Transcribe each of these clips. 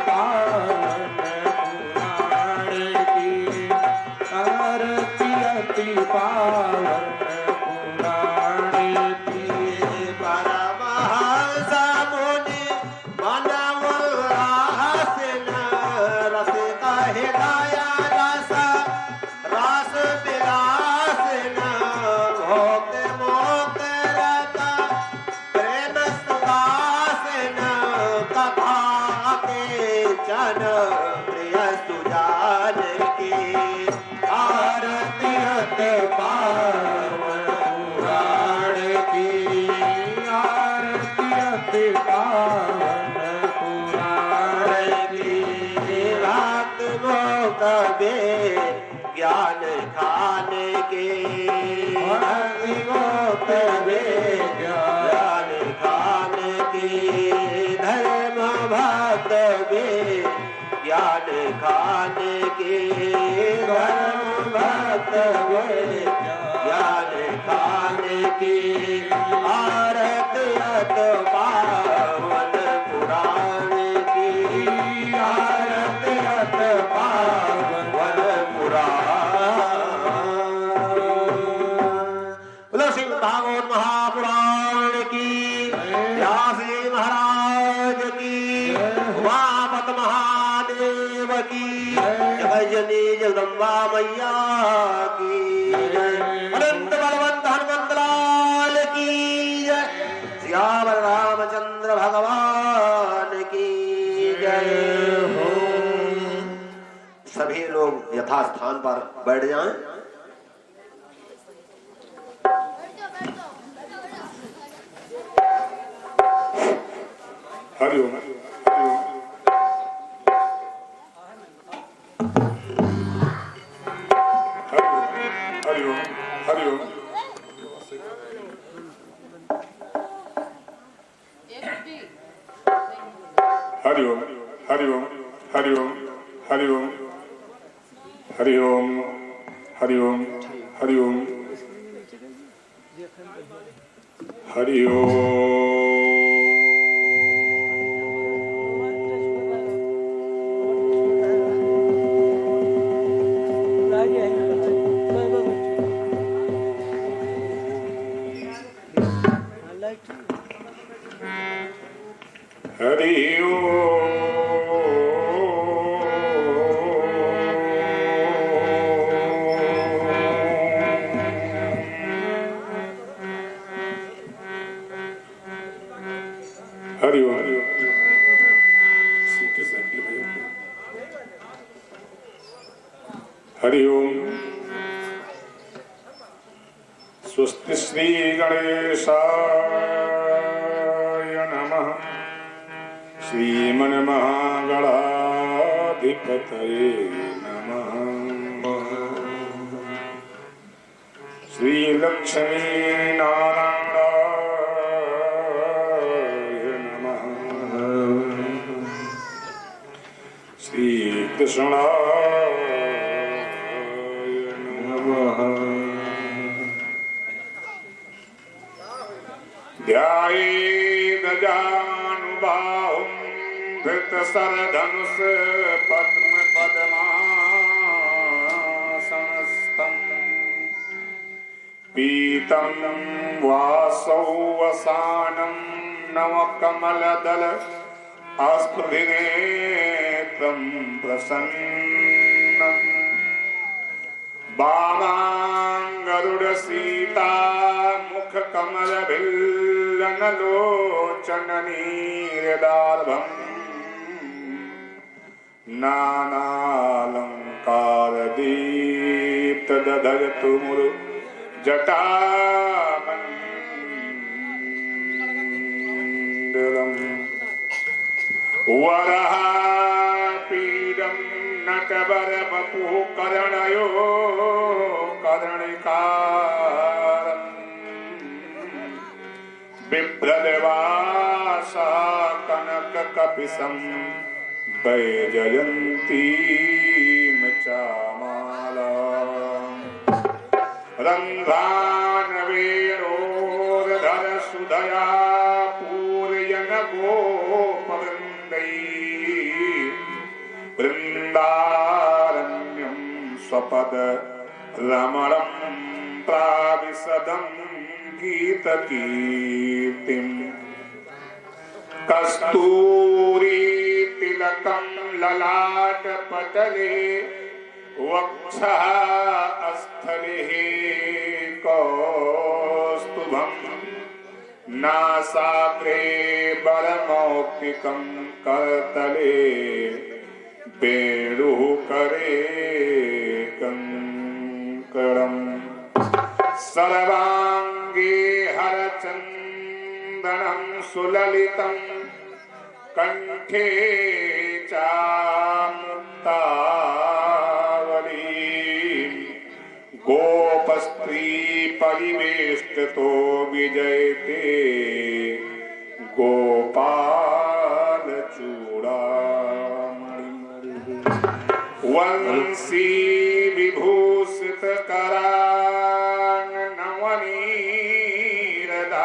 पावन पुराण की आरती अति पावन पुराण की परमहंस मुनि मनमुल्लासिन रस कहि गाया रस रस विलासिन भोक्त मोक्त रत प्रेम सुदासिन कथा के चन प्रिय सुजान की आरती अति पावन पुराण की आरती अति पावन पुराण की भक्त मोक्त बे ज्ञान खाने के भक्ति मोक्त वे ज्ञान खाने के धर्म भक्त बे ज्ञान खाने के धर्म भक्त बे ज्ञान खाने की आरत अत पावन पुराण की आरती अति पावन बोलो श्री भागवत महापुराण की व्यास जी महाराज की उमापत महादेव की जय जनी जगदम्बा मैया की अनंत बलवंत हनुमंत लाल की जय सियावर रामचंद्र भगवान की जय हो। सभी लोग यथास्थान पर बैठ जाएं। हरिओम हरिओम हरिओम हरिओम हरिओम हरिओम हरिओम हरिओम हरिओम हरिओम हरिओम स्वस्ति श्री गणेशाय नमः श्रीमन्महागणाधिपतये नमः श्री लक्ष्मी नारायणाय नमः श्री कृष्णाय नमः ध्यायेदजानुबाहुं धृतशरधनुष पद्मपद्मासनस्थं पीतं वासौवसानं नवकमलदल अस्फुरिनेत्रं प्रसन्नम् वामाङ्गरुडसीता मुखकमलभिल्लनलोचननीरदार्भम् नानालङ्कारदीप्तदधरतु मुरु जटामण्डलम् वरहापीडं नटवरवपुः कर्णयो कर्णिकारम् बिभ्रदेवासा कनककपिशं वैजयन्तीं चामालाम् रन्ध्रानवेणोर्धरसुधया पूरयन् गोपवृन्दैः वृन्दारण्यं स्वपद रमणं प्राविशदं गीतकीर्तिम् कस्तूरी तिलकं ललाटपटले वक्षः स्थले कौस्तुभम् नासाग्रे बरमौक्तिकं करतले वेणुः करे कंकणम् सर्वांगे हरचन्दनं सुललितं कंठे चामुक्तावली गोपस्त्री परिवेष्टितो विजयते गोपाल चूड़ामणि वंशी विभूषित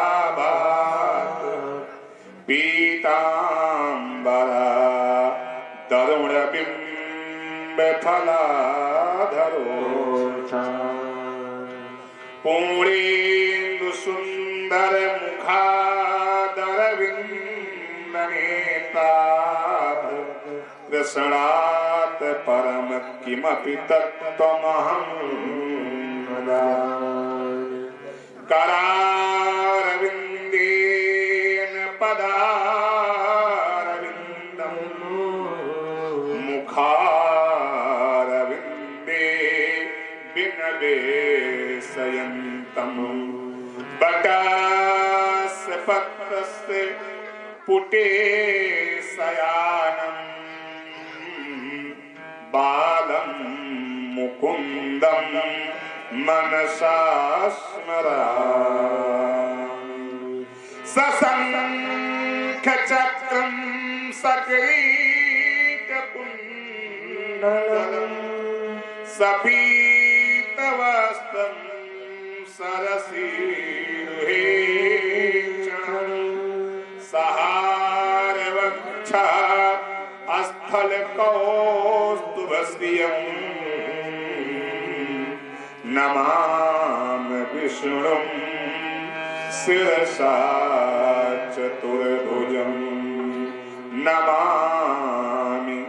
करांगनवनीरदाभात पीतांबरा तरुण बिंब फलाधरो पूर्णेन्दु सुंदर मुखादरविंद नेता कृष्णात् परम किमपि तत्त्वमहं वदामि करारविन्देन पदारविन्दं मुखारविन्दे विनवेशयन्तं बटास्य पत्रस्य पुटे शयानम् बालं मुकुन्दं मनसा स्मरामि सशङ्खचक्रं सकिरीटकुण्डलं सपीतवस्त्रं सरसीरुहेक्षणं सहारवक्षः स्थल कौस्तुभश्रियं नमामि विष्णुं शिरसा चतुर्भुजं नमामि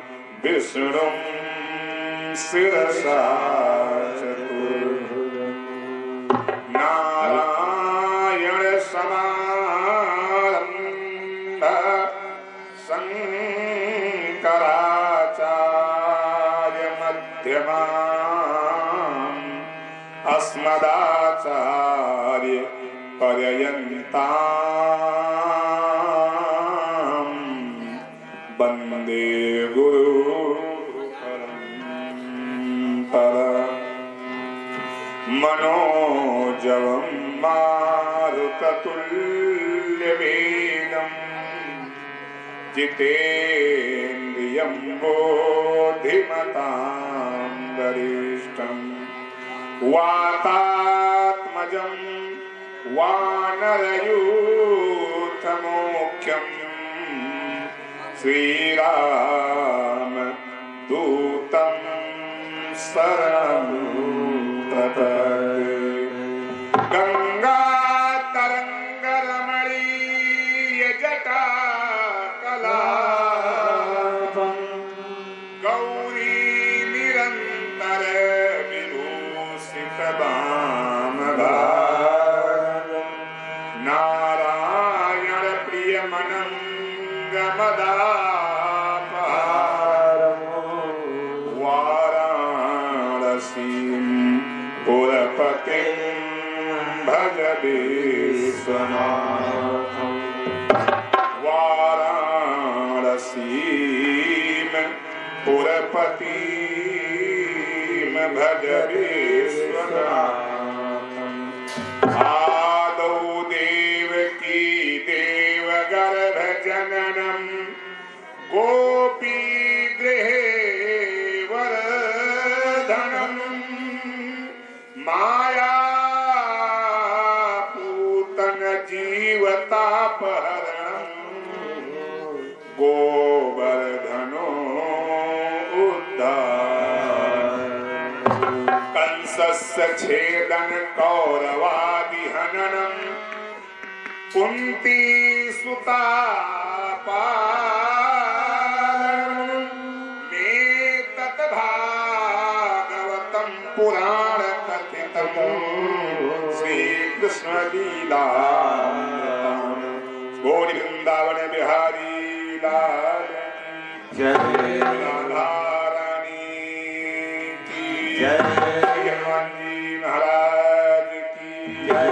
विष्णुं शिरसा चतुर्भुजं नारायण समारम्भ शंकराचार्य मध्यमाम् अस्मदाचार्य पर्यन्ताम् वन्दे गुरु परम्पराम् मनोजवं मारुततुल्यवेगम् जितेन्द्रियं बोधिमतां वरिष्ठम् वातात्मजं वानरयूथमुख्यं श्रीराम दूतं शरणं प्रपद्ये गङ्गातरङ्गरमणीय जटा गौरी निरंतर विभूषित नारायण प्रिय मनंगमदापारं वाराणसीं पुरपतिं भज विश्वनाथं वाराणसीं पुरपतिं भज विश्वनाथं आदौ देवकी देवगर्भ जननं गोपी गृहे वरधनं माया पूतन जीवतापहरणं गोवर्धनो कंसस्य छेदन कौरवादि हननम कुंती सुता तत् भागवतम पुराण कथितम श्री कृष्ण लीला गौरी वृंदावन बिहारी लाल जय राधा रानी की जय हनुमान जी महाराज की जय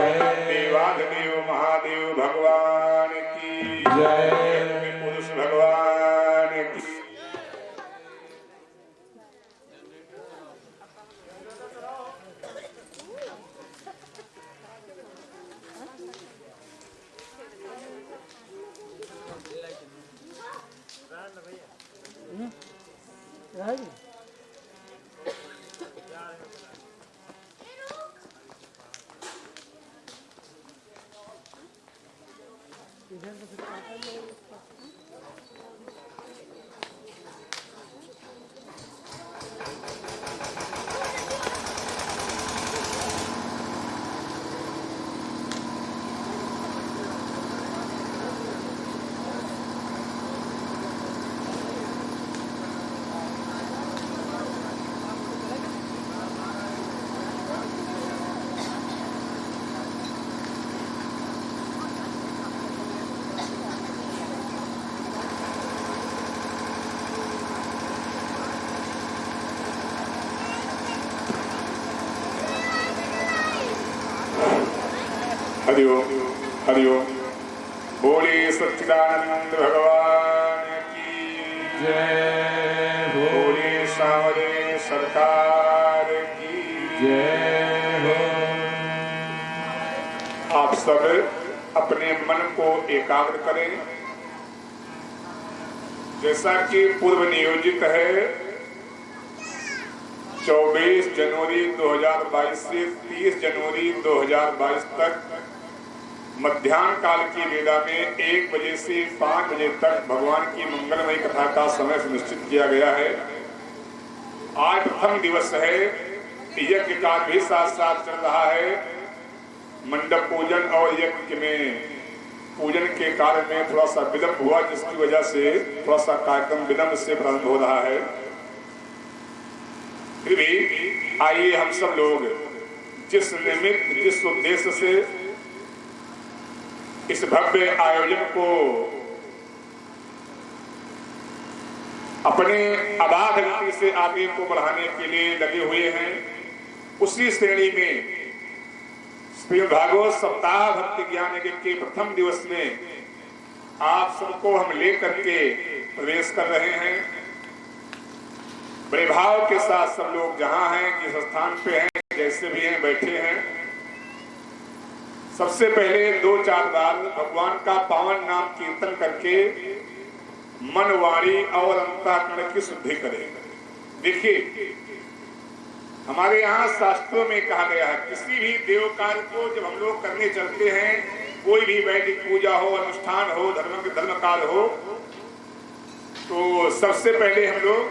देवाधिदेव महादेव भगवान की जय पुरुष भगवान की हरिओम हरिओम बोले सच्चिदानंद भगवान की जय बोले सावरे सरकार की जय हो। आप सब अपने मन को एकाग्र करें। जैसा कि पूर्व नियोजित है 24 जनवरी 2022 से 30 जनवरी 2022 तक मध्याह्न काल की वेला में 1 बजे से 5 बजे तक भगवान की मंगलमयी कथा का समय सुनिश्चित किया गया है। आज प्रथम दिवस है। यज्ञ कार्य भी साथ साथ चल रहा है। मंडप पूजन और यज्ञ में पूजन के कार्य में थोड़ा सा विलंब हुआ, जिसकी वजह से थोड़ा सा कार्यक्रम विलंब से प्रारंभ हो रहा है। फिर भी आइए हम सब लोग जिस निमित्त जिस उद्देश्य से इस भव्य आयोजन को अपने अबाध गति से आगे को बढ़ाने के लिए लगे हुए हैं, उसी श्रेणी में श्रीमद् भागवत सप्ताह भक्ति ज्ञान यज्ञ के प्रथम दिवस में आप सबको हम लेकर के प्रवेश कर रहे हैं। बड़े भाव के साथ सब लोग जहां हैं, जिस स्थान पे हैं, जैसे भी हैं, बैठे हैं, सबसे पहले 2-4 बार भगवान का पावन नाम कीर्तन करके मन, वाणी और अंतःकरण की शुद्धि करें। देखिए, हमारे यहाँ शास्त्रों में कहा गया है, किसी भी देव कार्य को जब हम लोग करने चलते हैं, कोई भी वैदिक पूजा हो, अनुष्ठान हो, धर्म काल हो, तो सबसे पहले हम लोग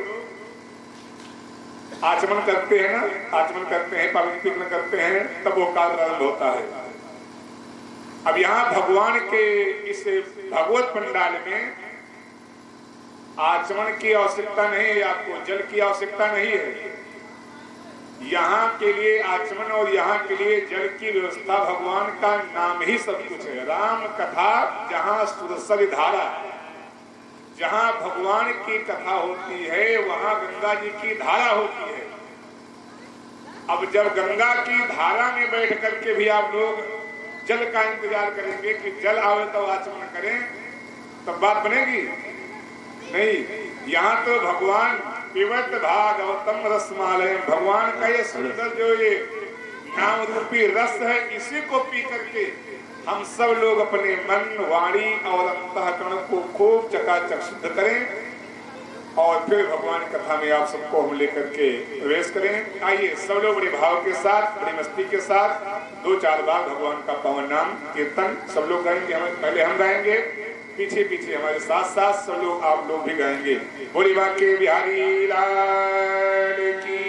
आचमन करते हैं ना, आचमन करते हैं, पवित्रीकरण करते हैं, तब वो कार्य प्रारंभ होता है। अब यहाँ भगवान के इस भगवत पंडाल में आचमन की आवश्यकता नहीं है, आपको जल की आवश्यकता नहीं है। यहाँ के लिए आचमन और यहाँ के लिए जल की व्यवस्था, भगवान का नाम ही सब कुछ है। राम कथा जहाँ सुरसर धारा, जहाँ भगवान की कथा होती है वहाँ गंगा जी की धारा होती है। अब जब गंगा की धारा में बैठ करके भी आप लोग जल का इंतजार करेंगे कि जल आवे तो आचमन करें, तब बात बनेगी नहीं। यहाँ तो भगवान पिबत भागवतम रसमालय, भगवान का ये सुंदर जो ये नाम रूपी रस है, इसी को पी करके हम सब लोग अपने मन, वाणी और अंतःकरण को खूब चकाचक शुद्ध करें और फिर भगवान कथा में आप सबको हम लेकर के प्रवेश करें। आइए सब लोग बड़े भाव के साथ, बड़ी मस्ती के साथ 2-4 बार भगवान का पावन नाम कीर्तन सब लोग गाएंगे। पहले हम गाएंगे, पीछे पीछे हमारे साथ साथ सब लोग आप लोग भी गाएंगे। बोली बांके बिहारी लाल की।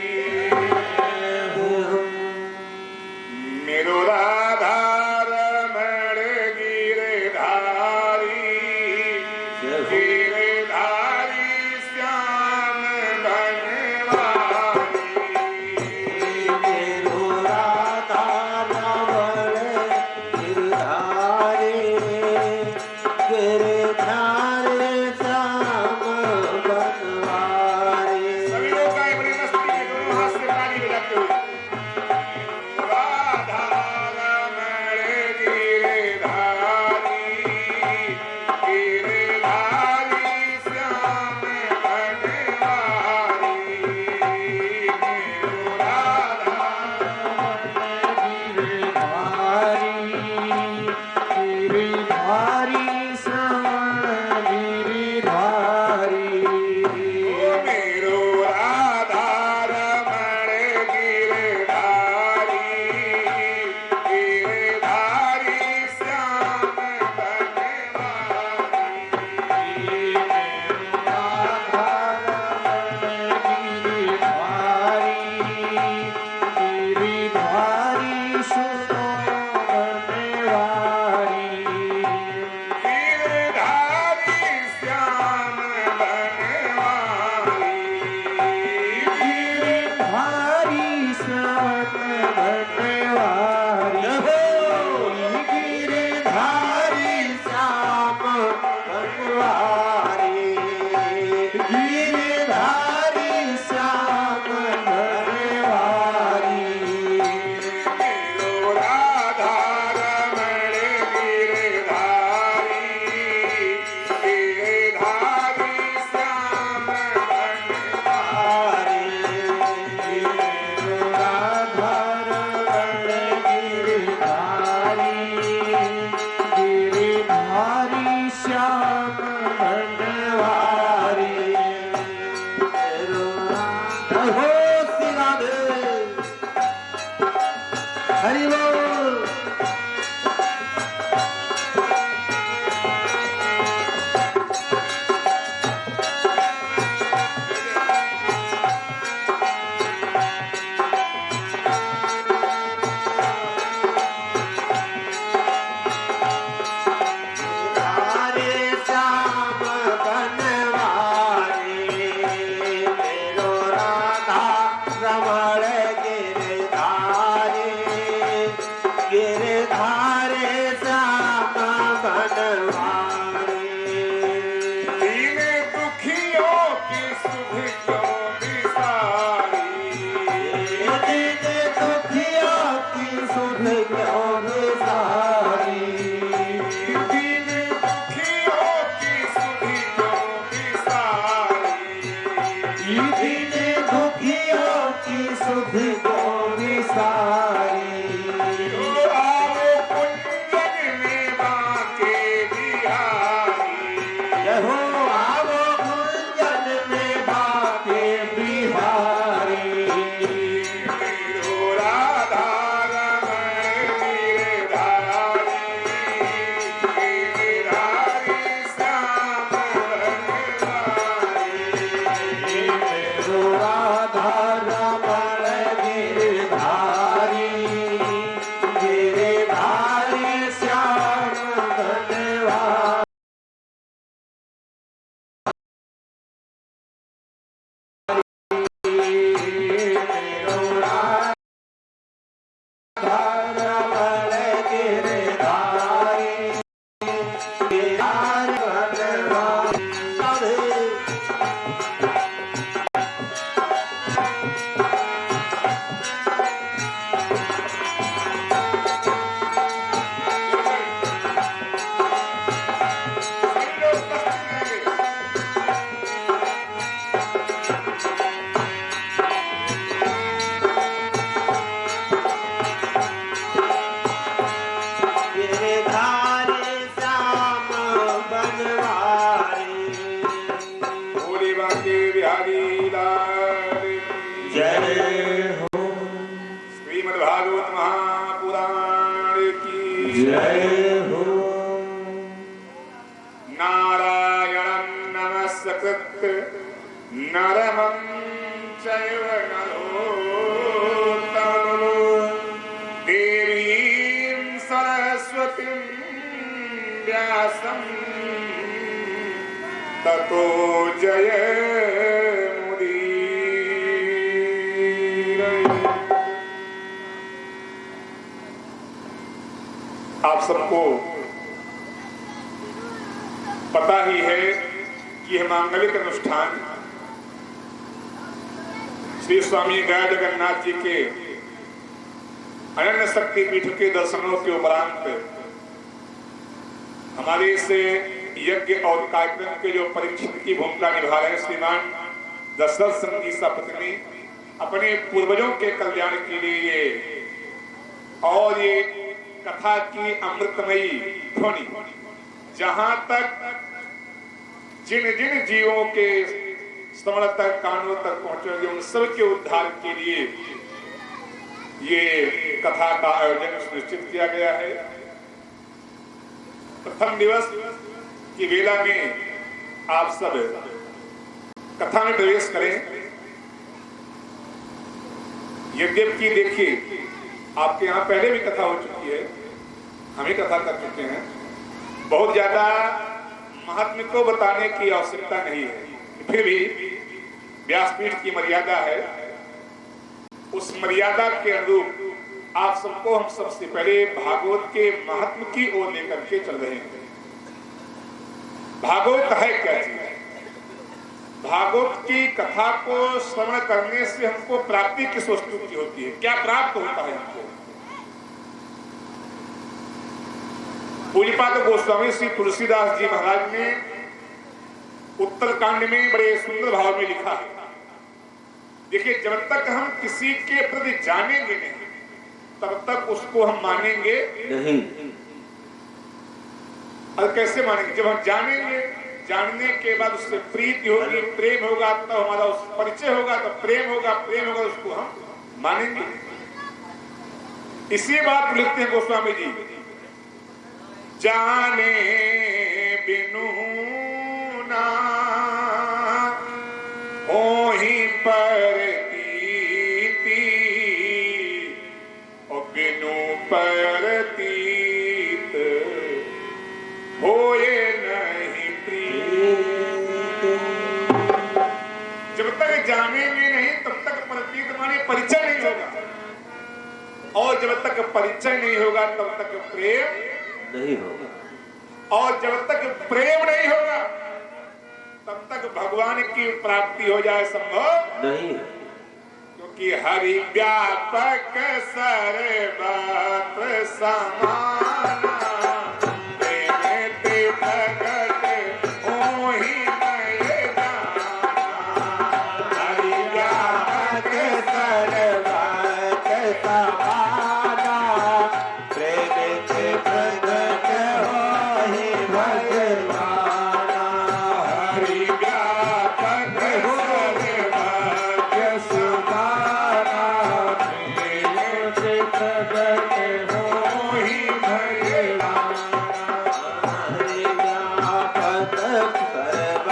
जय हो श्री राधे हरि बोल। नरमं चैव नरोत्तमं देवीं सरस्वतीं व्यासं ततो जयमुदीरये। आप सबको पता ही है कि यह मांगलिक अनुष्ठान श्री स्वामी गया जगन्नाथ जी के अनन्य शक्ति पीठ के दर्शनों के उपरांत हमारे इस यज्ञ और कार्यक्रम के जो परीक्षित की भूमिका निभा रहे श्रीमान दशरथ सिंह जी सपत्नी अपने पूर्वजों के कल्याण के लिए और ये कथा की अमृतमयी ध्वनि जहां तक जिन जिन जीवों के श्रवण तक कानों तक पहुंचेंगे उन सब के उद्धार के लिए ये कथा का आयोजन सुनिश्चित किया गया है। प्रथम दिवस की वेला में आप सब कथा में प्रवेश करें। यद्यपि देखिए आपके यहाँ पहले भी कथा हो चुकी है, हम ही कथा कर चुके हैं, बहुत ज्यादा महात्म्य को बताने की आवश्यकता नहीं है, फिर भी व्यासपीठ की मर्यादा है, उस मर्यादा के अनुरूप आप सबको हम सबसे पहले भागवत के महात्म की ओर लेकर के चल रहे हैं। भागवत है क्या चीज? भागवत की कथा को श्रवण करने से हमको प्राप्ति किस वस्तु की होती है, क्या प्राप्त होता है हमको? पूज्यपाद गोस्वामी श्री तुलसीदास जी महाराज ने उत्तरकांड में बड़े सुंदर भाव में लिखा है। देखिए, जब तक हम किसी के प्रति जानेंगे नहीं तब तक उसको हम मानेंगे नहीं। और कैसे मानेंगे? जब हम जानेंगे, जानने के बाद उससे प्रीति होगी, प्रेम होगा तो हमारा उस परिचय होगा, तो प्रेम होगा, प्रेम होगा उसको हम मानेंगे। इसी बात लिखते हैं गोस्वामी जी, जाने बिनु ना होहि परतीति और बिनु परतीत होए नहीं प्रीत। जब तक जानेंगे नहीं तब तक परतीत माने परिचय नहीं होगा, और जब तक परिचय नहीं होगा तब तक प्रेम नहीं होगा, और जब तक प्रेम नहीं होगा तब तक भगवान की प्राप्ति हो जाए संभव नहीं, क्योंकि हरि व्यापक सर्वत्र समाना प्रेम ते प्रगट होहि मय जाना। हरि व्यापक सर्वत्र समाना प्रेम ते प्रगट होहि भगवाना। हरि व्यापक सर्वत्र सुमाना प्रेम ते प्रगट होहि भगवाना। हरि व्यापक सर्वा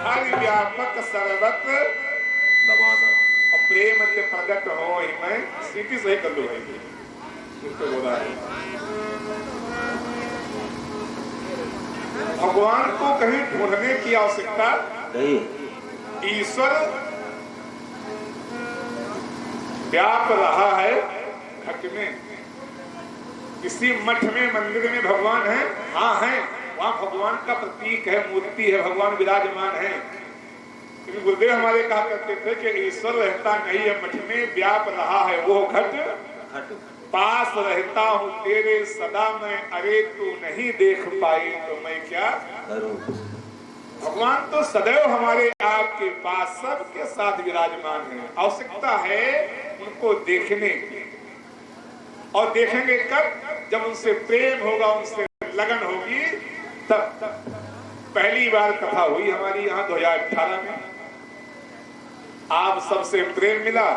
हरि व्यापक सर्वत्र दबाना और प्रेम से प्रकट हो ही मैं स्थिति सही कर लो भाई, उसको बोला है। भगवान को कहीं ढूंढने की आवश्यकता नहीं, ईश्वर व्याप रहा है घट में। किसी मठ में मंदिर में भगवान है, हाँ है, वहां भगवान का प्रतीक है, मूर्ति है, भगवान विराजमान है। लेकिन गुरुदेव हमारे कहा करते थे कि ईश्वर रहता नहीं है मठ में, व्याप रहा है वो घट घट पास रहता हूँ तेरे सदा मैं, अरे तू नहीं देख पाई तो मैं क्या करूं। भगवान तो सदैव हमारे आपके पास सबके साथ विराजमान है। आवश्यकता है उनको देखने की, और देखेंगे कब? जब उनसे प्रेम होगा, उनसे लगन होगी, तब पहली बार कथा हुई हमारी यहाँ 2018 में। आप सबसे प्रेम मिला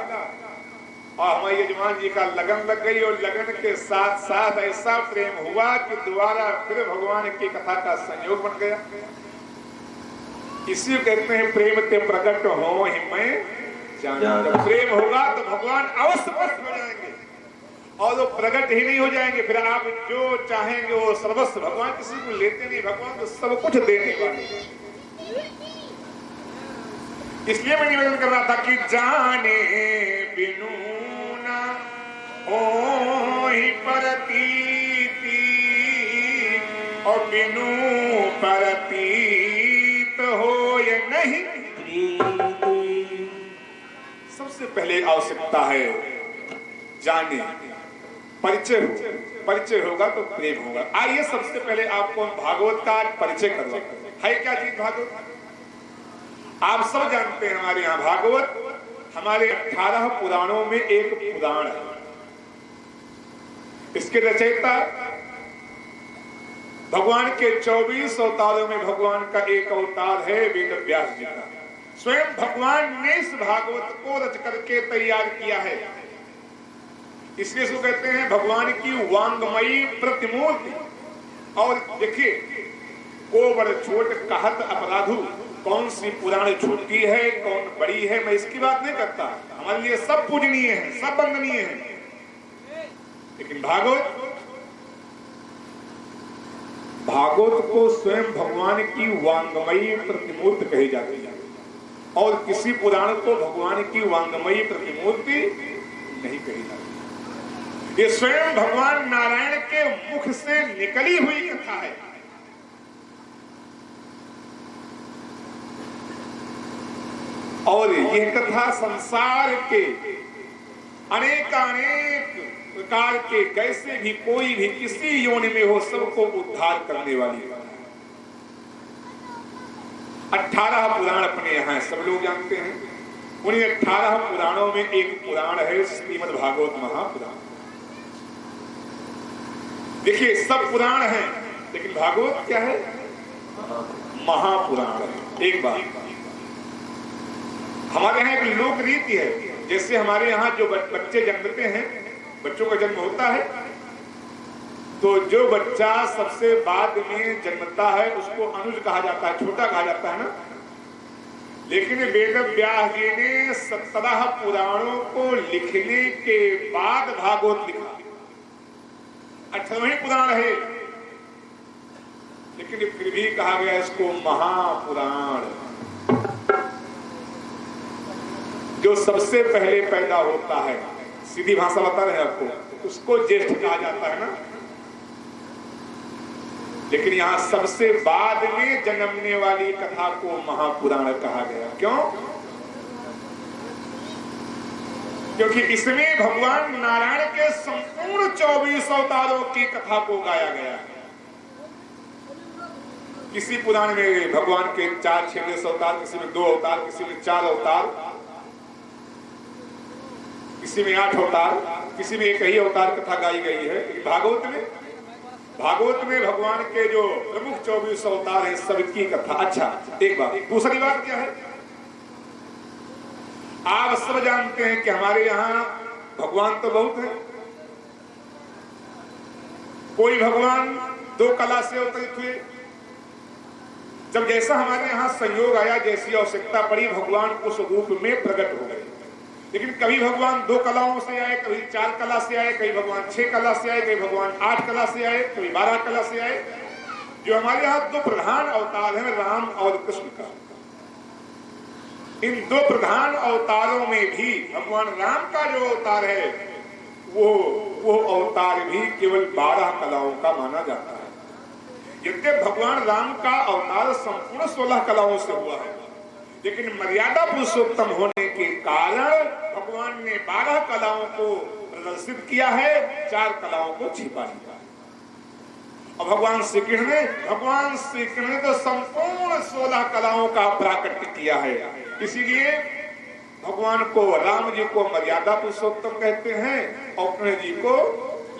और हमारे यजमान जी का लगन लग गई, और लगन के साथ साथ ऐसा प्रेम हुआ कि दोबारा फिर भगवान की कथा का संयोग बन गया। इसी कहते हैं प्रेम ते प्रकट हो ही मैं जाना। जब प्रेम होगा तो भगवान अवश्य प्रकट हो जाएंगे, और वो प्रकट ही नहीं हो जाएंगे फिर आप जो चाहेंगे वो सर्वस्व। भगवान किसी को लेते नहीं, भगवान तो सब कुछ देने वाले। इसलिए मैं निवेदन कर रहा था कि जाने बिनु ना होहि परतीति और बिनु परतीत होय नहीं प्रीति। सबसे पहले आवश्यकता है जाने, परिचय हो, परिचय होगा तो प्रेम होगा। आइए सबसे पहले आपको भागवत का परिचय करवाते हैं। है क्या चीज भागवत? आप सब जानते हैं हमारे यहाँ भागवत हमारे 18 पुराणों में एक पुराण है। इसके रचयिता भगवान के 24 अवतारों में भगवान का एक अवतार है वेद व्यास जी का। स्वयं भगवान ने इस भागवत को रच करके तैयार किया है। इसलिए इसको कहते हैं भगवान की वांगमयी प्रतिमूर्ति। और देखिए, कोवर छोट कहत अपराधु, कौन सी पुराण छोटी है कौन बड़ी है, मैं इसकी बात नहीं करता। हमारे लिए सब पूजनीय है, सब वंदनीय है। लेकिन भागवत को स्वयं भगवान की वांगमयी प्रतिमूर्ति कही जाती है, और किसी पुराण को भगवान की वांगमयी प्रतिमूर्ति नहीं कही जाती। ये स्वयं भगवान नारायण के मुख से निकली हुई कथा है। और यह कथा संसार के अनेकानेक प्रकार के कैसे भी कोई भी किसी योनि में हो सबको उद्धार करने वाली है। 18 पुराण अपने यहाँ सब लोग जानते हैं। उन्हीं 18 पुराणों में एक पुराण है श्रीमद् भागवत महापुराण। देखिए सब पुराण हैं, लेकिन भागवत क्या है? महापुराण है। एक बात हमारे यहाँ एक लोक रीति है, जैसे हमारे यहाँ जो बच्चे जन्मते हैं, बच्चों का जन्म होता है, तो जो बच्चा सबसे बाद में जन्मता है उसको अनुज कहा जाता है, छोटा कहा जाता है ना। लेकिन वेद व्यास जी ने 17 पुराणों को लिखने के बाद भागवत लिखा। 18वें पुराण है, लेकिन फिर भी कहा गया इसको महापुराण। जो सबसे पहले पैदा होता है, सीधी भाषा बता रहे हैं आपको, उसको ज्येष्ठ कहा जाता है ना। लेकिन यहां सबसे बाद में जन्मने वाली कथा को महापुराण कहा गया। क्यों? क्योंकि इसमें भगवान नारायण के संपूर्ण 24 अवतारों की कथा को गाया गया है। किसी पुराण में भगवान के 4-6 अवतार, किसी में 2 अवतार, किसी में 4 अवतार, किसी में 8 अवतार, किसी में एक ही अवतार कथा गाई गई है। भागवत में भगवान के जो प्रमुख 24 अवतार हैं सबकी कथा। अच्छा, एक बात। दूसरी बात क्या है? आप सब जानते हैं कि हमारे यहाँ भगवान तो बहुत है। कोई भगवान 2 कला से अवतरित हुए। जब जैसा हमारे यहाँ संयोग आया, जैसी आवश्यकता पड़ी, भगवान उस रूप में प्रकट हो गए। लेकिन कभी भगवान 2 कलाओं से आए, कभी 4 कला से आए, कभी भगवान 6 कला से आए, कभी भगवान 8 कला से आए, कभी 12 कला से आए। जो हमारे यहाँ 2 प्रधान अवतार हैं, राम और कृष्ण का, इन 2 प्रधान अवतारों में भी भगवान राम का जो अवतार है वो अवतार भी केवल 12 कलाओं का माना जाता है। यद्यपि भगवान राम का अवतार संपूर्ण 16 कलाओं से हुआ है, लेकिन मर्यादा पुरुषोत्तम होने के कारण भगवान ने 12 कलाओं को प्रदर्शित किया है, 4 कलाओं को छिपा दिया है। और भगवान श्री कृष्ण ने तो संपूर्ण 16 कलाओं का प्राकट्य किया है। इसीलिए भगवान को, राम जी को मर्यादा पुरुषोत्तम कहते हैं और कृष्ण जी को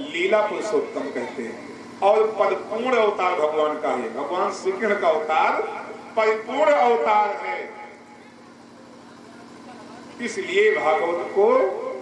लीला पुरुषोत्तम कहते हैं। और परिपूर्ण अवतार भगवान का है। भगवान श्री कृष्ण का अवतार परिपूर्ण अवतार है। इसलिए भागवत को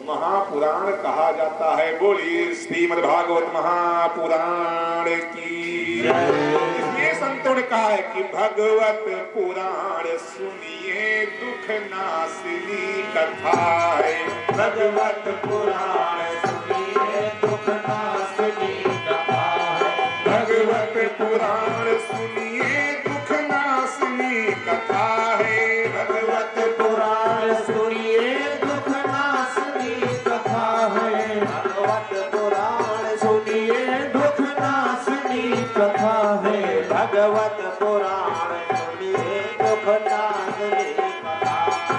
महापुराण कहा जाता है। बोलिए श्रीमद् भागवत महापुराण की। इसलिए संतों ने कहा है कि भगवत पुराण सुनिए दुख नाशनी कथा है। भगवत पुराण सुनिए दुख नाशनी कथा है। भगवत पुराण सुनिए दुख नाशनी कथा है। भगवत पुराण सुनिए दुख नाशनी कथा है। भगवत पुराण सुनिए दुख नाशनी कथा है। भगवत पुराण सुनिए दुख नाशनी कथा है।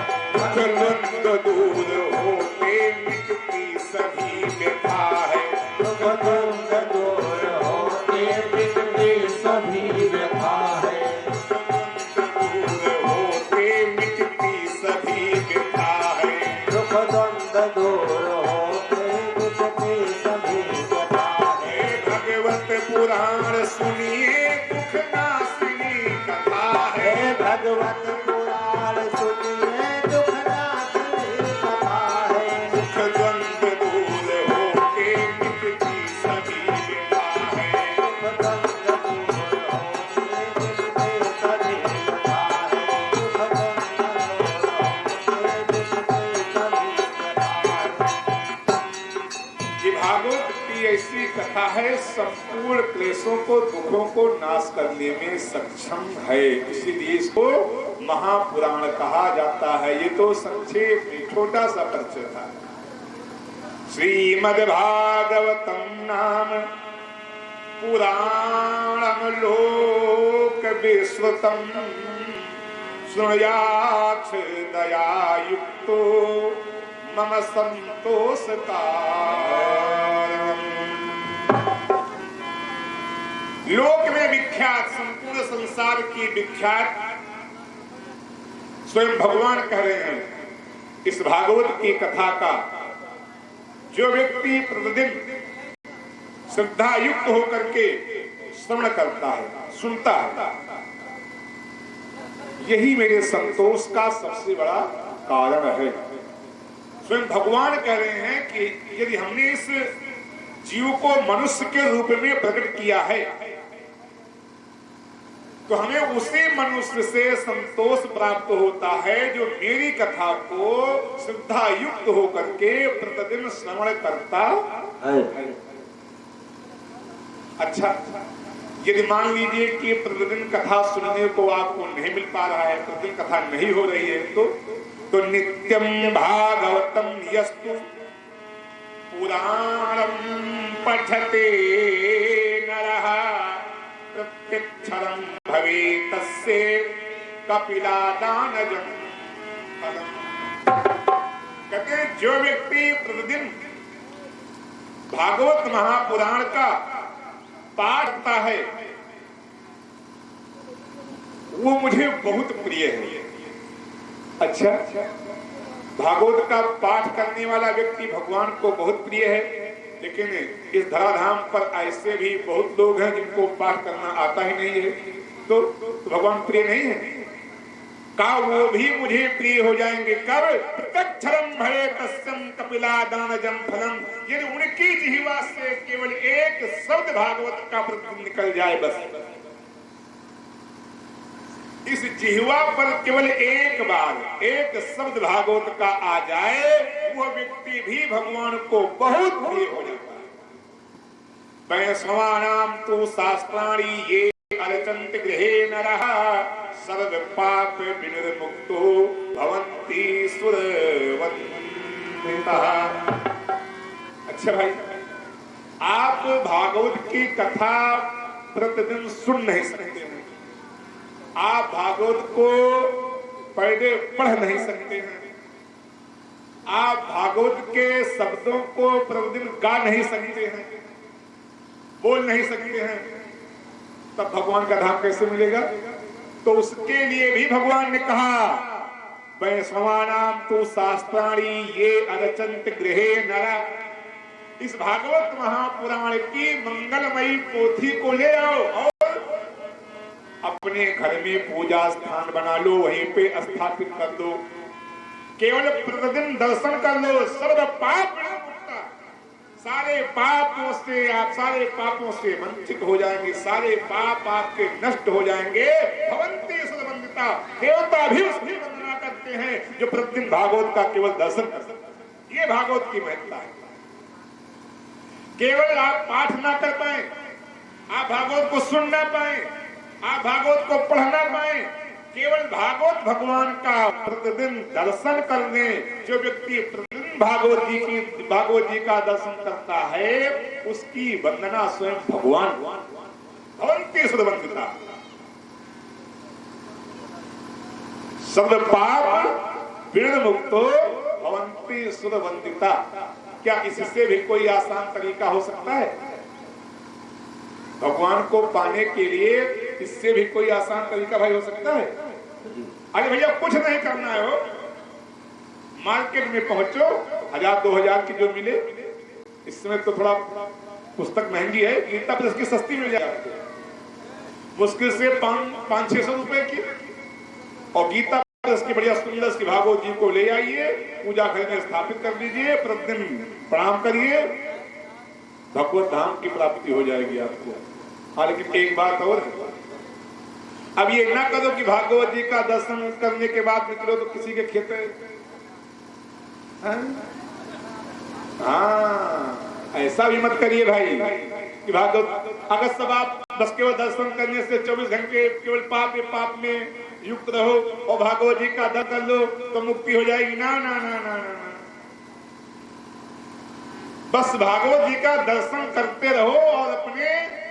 दुख दूर होते मिटती सभी व्यथा है। दुख दूर होते मिटती सभी व्यथा है। दूर होते मिटती सभी व्यथा है। दुख दूर होते मिटती सभी व्यथा है। भगवत पुराण सुनिए दुख नाशनी कथा है। भगवत पुराण सुनिए दुख नाशनी कथा है। दुख द्वंद्व दूर होके मिटती सभी व्यथा है। दुख दूर होते मिटती सभी व्यथा है। दुख दूर होते मिटती सभी व्यथा है। ये भागवत की ऐसी कथा है, संपूर्ण क्लेशों को, दुखों को नाश करने में सक्षम है। इसीलिए इसको महापुराण कहा जाता है। ये तो संक्षेप में छोटा सा परिचय था। श्रीमद् भागवतम नाम पुराणम लोक विश्रुतम शृणुयात् दयायुक्तो मम संतोषकारम्। लोक में विख्यात, संपूर्ण संसार की विख्यात स्वयं भगवान कह रहे हैं इस भागवत की कथा का जो व्यक्ति प्रतिदिन श्रद्धा युक्त होकर के श्रवण करता है, सुनता है, यही मेरे संतोष का सबसे बड़ा कारण है। स्वयं भगवान कह रहे हैं कि यदि हमने इस जीव को मनुष्य के रूप में प्रकट किया है तो हमें उसी मनुष्य से संतोष प्राप्त होता है जो मेरी कथा को श्रद्धा युक्त होकर के प्रतिदिन श्रवण करता है। अच्छा, यदि मान लीजिए कि प्रतिदिन कथा सुनने को आपको नहीं मिल पा रहा है, प्रतिदिन कथा नहीं हो रही है, तो नित्यम भागवतम यस्तु पुराणम पठते नरः प्रत्यक्षरं भवेत् तस्य कपिलादानजं फलम्। कहते हैं जो व्यक्ति प्रतिदिन भागवत महापुराण का पाठ करता है वो मुझे बहुत प्रिय है। अच्छा, भागवत का पाठ करने वाला व्यक्ति भगवान को बहुत प्रिय है, लेकिन इस धराधाम पर ऐसे भी बहुत लोग हैं जिनको पाठ करना आता ही नहीं है, तो भगवान प्रिय नहीं है का वो भी मुझे प्रिय हो जाएंगे। कब? प्रत्यक्षरं भवेत् तस्यं कपिलादानजं फलम्। यदि उनकी जिह्वा से केवल एक शब्द भागवत का प्रतिदिन निकल जाए, बस इस जिह्वा पर केवल एक बार एक शब्द भागवत का आ जाए, वह व्यक्ति भी भगवान को बहुत प्रिय हो जाता है। वैष्णवानां तु शास्त्राणि ये अर्चन्त गृहे नरः सर्व पाप विनिर्मुक्तो भवन्ति सुरवन्दितः। अच्छा भाई, आप भागवत की कथा प्रतिदिन सुन नहीं सकते हैं, आप भागवत को पढ़े पढ़ नहीं सकते हैं, आप भागवत के शब्दों को प्रतिदिन गा नहीं सकते हैं, बोल नहीं सकते हैं, तब भगवान का धाम कैसे मिलेगा? तो उसके लिए भी भगवान ने कहा वैष्णवानां तु शास्त्राणि ये अर्चन्त गृहे नरः। इस भागवत महापुराण की मंगलमयी पोथी को ले आओ और अपने घर में पूजा स्थान बना लो, वहीं पे स्थापित कर दो, केवल प्रतिदिन दर्शन कर लो, सर्व पाप विमुक्ता। सारे पापों से वंचित हो जाएंगे, सारे पाप आपके नष्ट हो जाएंगे। भवन्ति सुरवन्दिता। देवता भी उसकी वंदना करते हैं जो प्रतिदिन भागवत का केवल दर्शन कर सकते। ये भागवत की महत्ता है। केवल आप पाठ ना कर पाए, आप भागवत को सुन ना पाए, आप भागवत को पढ़ना पाए, केवल भागवत भगवान का प्रतिदिन दर्शन करने जो व्यक्ति प्रतिदिन भागवत जी का दर्शन करता है, उसकी वंदना स्वयं भगवान भवन्ति सुरवन्दिता। सर्व पाप विनिर्मुक्तो भवन्ति सुरवन्दिता। क्या इससे भी कोई आसान तरीका हो सकता है? भगवान को पाने के लिए इससे भी कोई आसान तरीका भाई हो सकता है? अरे भैया कुछ नहीं करना है, हो मार्केट में पहुंचो, 1000-2000 की जो मिले, इस समय तो थोड़ा पुस्तक महंगी है, गीता प्रेस की सस्ती मिल जाती है, मुश्किल से 500-600 रुपए की, और गीता प्रेस की बढ़िया सुंदर सी भागवत जी को ले आइए, पूजा घर में स्थापित कर दीजिए, प्रतिदिन प्रणाम करिए, भगवत धाम की प्राप्ति हो जाएगी आपको। हाँ, लेकिन एक बात और है, अब ये ना करो कि भागवत जी का दर्शन करने के बाद निकलो तो किसी के खेत में, हाँ ऐसा भी मत करिए भाई कि भागवत अगर सब आप बस केवल दर्शन करने से 24 घंटे केवल पाप में युक्त रहो और भागवत जी का दर्शन कर लो तो मुक्ति हो जाएगी। ना ना ना ना ना, ना। बस भागवत जी का दर्शन करते रहो और अपने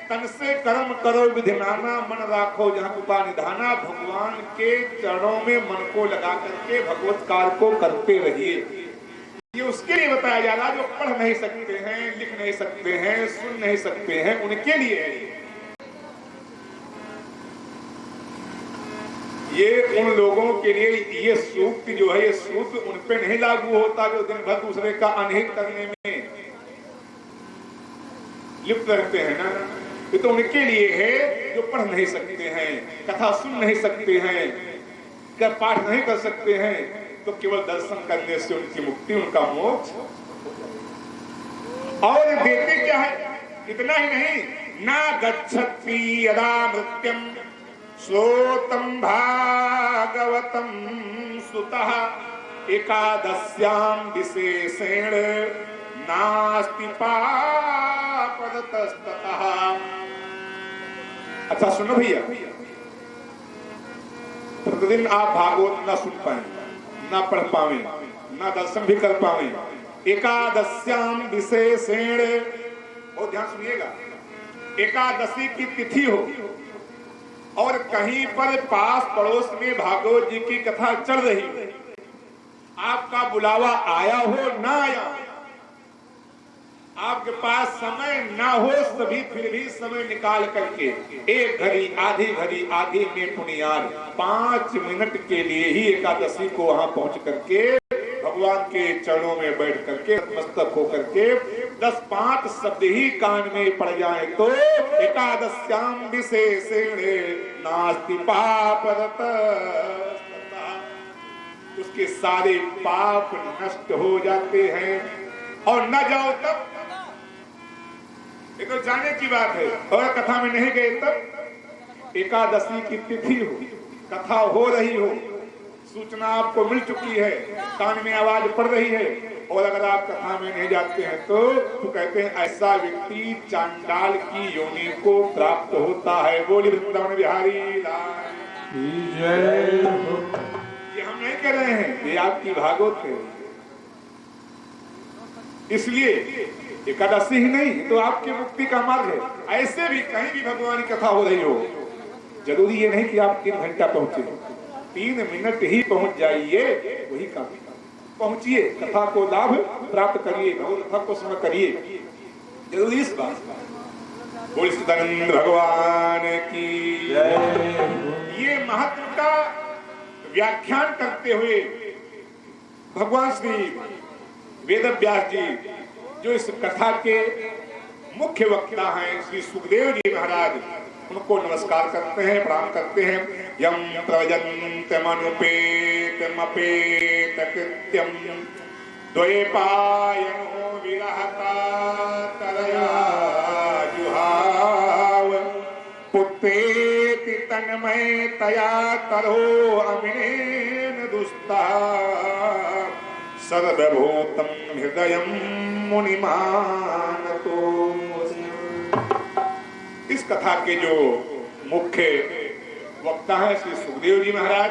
तन से कर्म करो विधिनाना, मन राखो जहाँ कृपा निधाना। भगवान के चरणों में मन को लगा करके भगवत कार्य को करते रहिए। ये उसके लिए बताया जा रहा जो पढ़ नहीं सकते हैं, लिख नहीं सकते हैं, सुन नहीं सकते हैं, उनके लिए है। ये उन लोगों के लिए ये सूक्त जो है, ये सूत्र उन पे नहीं लागू होता जो दिन भर दूसरे का अनहित करने में लिप्त रहते हैं ना। ये तो उनके लिए है जो पढ़ नहीं सकते हैं, कथा सुन नहीं सकते हैं, क्या पाठ नहीं कर सकते हैं, तो केवल दर्शन करने से उनकी मुक्ति, उनका मोक्ष। और देते क्या है, इतना ही नहीं, ना गच्छति यदा मृत्यम श्रोतम भागवतम सुतः एकादश्याम विशेषेण नास्ति पापदतस्ततः। अच्छा सुनो भैया, प्रतिदिन आप भागवत ना सुन पाए, ना पढ़ पावे, ना दर्शन भी कर पावे, एकादश्याम विशेषेण, बहुत ध्यान सुनिएगा, एकादशी की तिथि हो और कहीं पर पास पड़ोस में भागवत जी की कथा चल रही हो, आपका बुलावा आया हो ना आया, आपके पास समय ना हो, सभी फिर भी समय निकाल करके एक घड़ी आधी में पुनियाद 5 मिनट के लिए ही एकादशी को वहां पहुंच करके भगवान के चरणों में बैठ करके मस्तक होकर के 10-5 शब्द ही कान में पड़ जाए तो एकादश्याम विशेषेण नास्ति पापरत, उसके सारे पाप नष्ट हो जाते हैं। और न जाओ तब, ये तो जाने की बात है, और कथा में नहीं गए तब, एकादशी की तिथि हो, कथा हो रही हो, सूचना आपको मिल चुकी है, कान में आवाज पड़ रही है, और अगर आप कथा में नहीं जाते हैं तो कहते हैं ऐसा व्यक्ति चांडाल की योनि को प्राप्त होता है। बोली वृंदावन बिहारी लाल की जय। ये हम नहीं कर रहे हैं, ये आपकी भागवत है। इसलिए एकादशी ही नहीं तो आपकी मुक्ति का मार्ग है। ऐसे भी कहीं भी भगवान की कथा हो रही हो, जरूरी ये नहीं कि आप 3 घंटा पहुंचे, 3 मिनट ही पहुंच जाइए, वही काफी। पहुंचिए, कथा को लाभ प्राप्त करिए, भगवत कथा को स्मरण करिए, जरूरी इस बात। बोल सदानंद भगवान की जय। ये महत्व का व्याख्यान करते हुए भगवान श्री वेद व्यास जी, जो इस कथा के मुख्य वक्ता हैं, श्री सुखदेव जी महाराज, उनको नमस्कार करते हैं, प्रणाम करते हैं। यम प्रवजन्तमनुपेतमपेत कृत्यम द्वैपायनो विरहता तरया जुहाव पुत्रेति तन्मयतया तरो अमिनेन दुस्ता सर्वभूतं हृदयं मुनिमानतो। इस कथा के जो मुख्य वक्ता हैं श्री सुखदेव जी महाराज,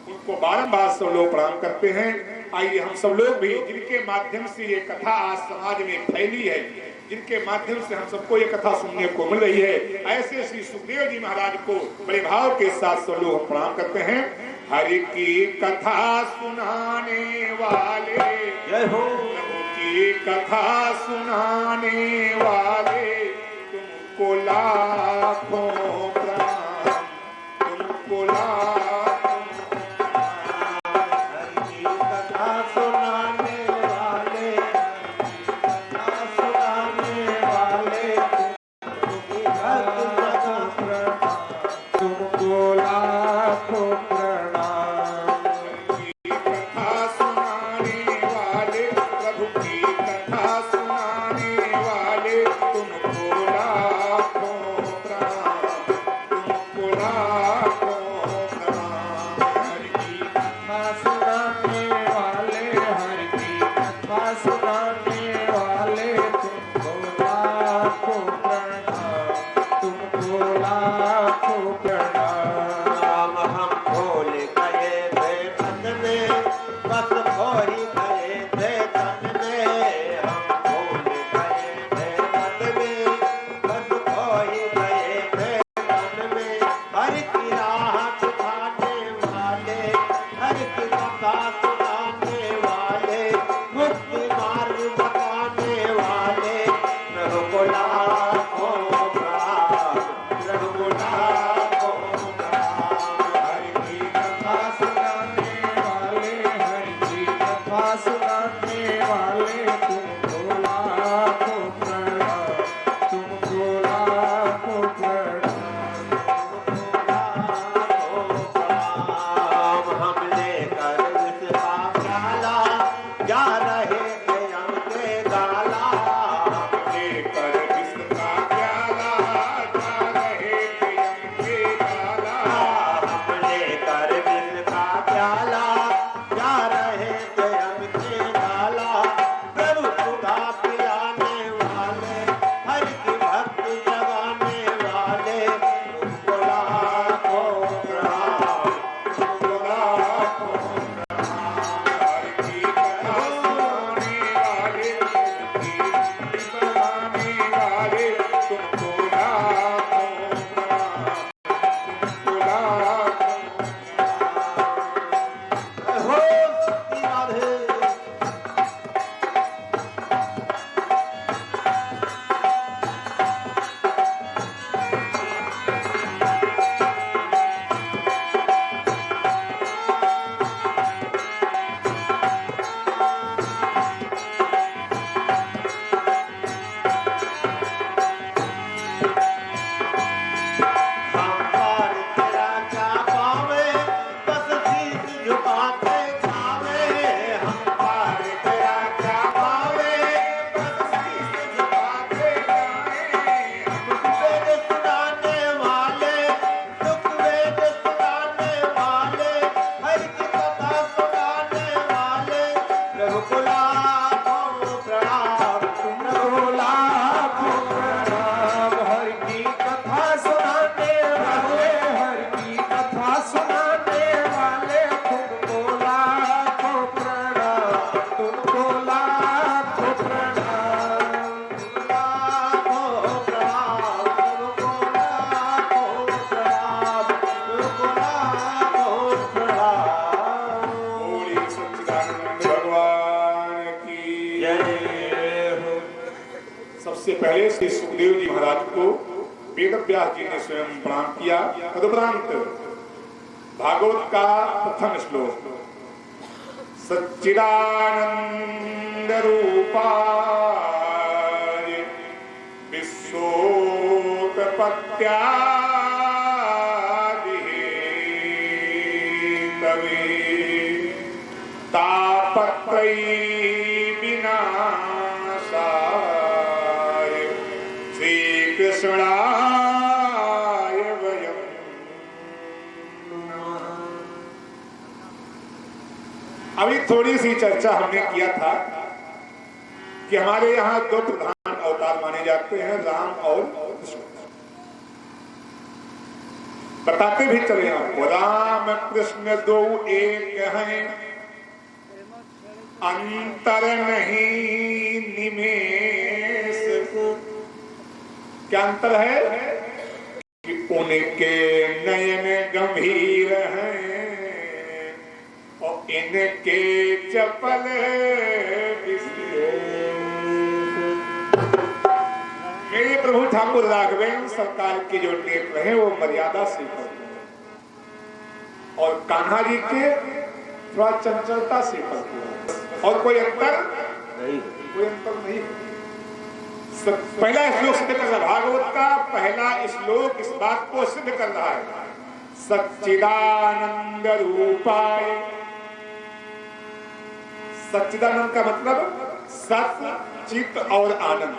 उनको बारंबार सब लोग प्रणाम करते हैं। आइए हम सब लोग भी, जिनके माध्यम से ये कथा आज समाज में फैली है, जिनके माध्यम से हम सबको ये कथा सुनने को मिल रही है, ऐसे श्री सुखदेव जी महाराज को बड़े भाव के साथ सब लोग प्रणाम करते हैं। हरि की कथा सुनाने वाले जय हो, प्रभु की कथा सुनाने वाले तुमको लाखों प्रणाम, तुमको लाखों प्रणाम। हरि की कथा सुनाने वाले, कथा सुनाने वाले तुमको लाखों प्रणाम, तुमको लाखों प्रणाम। हरि की कथा सुनाने वाले, प्रभु की कथा सुनाने वाले तुमको लाखों प्रणाम, तुमको लाखों प्रणाम। हरि की कथा सुनाने वाले, हरि की कथा सुनाने वाले तुमको लाखों प्रणाम, तुमको है श्री सुखदेव जी महाराज को वेद व्यास जी ने स्वयं प्रणाम किया। तदुपरांत भागवत का प्रथम श्लोक सच्चिदानंद रूपाय विश्वोत्पत्त्यादिहेतवे तापत्रयी विनाशाय श्रीकृष्णाय वयम् नमः। अभी थोड़ी सी चर्चा हमने किया था कि हमारे यहाँ दो प्रधान अवतार माने जाते हैं, राम और कृष्ण। बताते भी चले आपको, राम कृष्ण दो एक हैं, अंतर नहीं निमेष। क्या अंतर है कि उनके नयन गंभीर हैं और इनके चपल मेरे प्रभु ठाकुर राघवेंद्र सरकार के जो नेत्र हैं वो मर्यादा से पढ़ते हैं और कान्हा जी के थोड़ा चंचलता से पढ़ते हैं और कोई अंतर नहीं, कोई अंतर नहीं। पहला श्लोक सिद्ध कर रहा भागवत का पहला श्लोक इस बात को सिद्ध कर रहा है, सच्चिदानंद रूपाय। सच्चिदानंद का मतलब सत्य, चित्त और आनंद।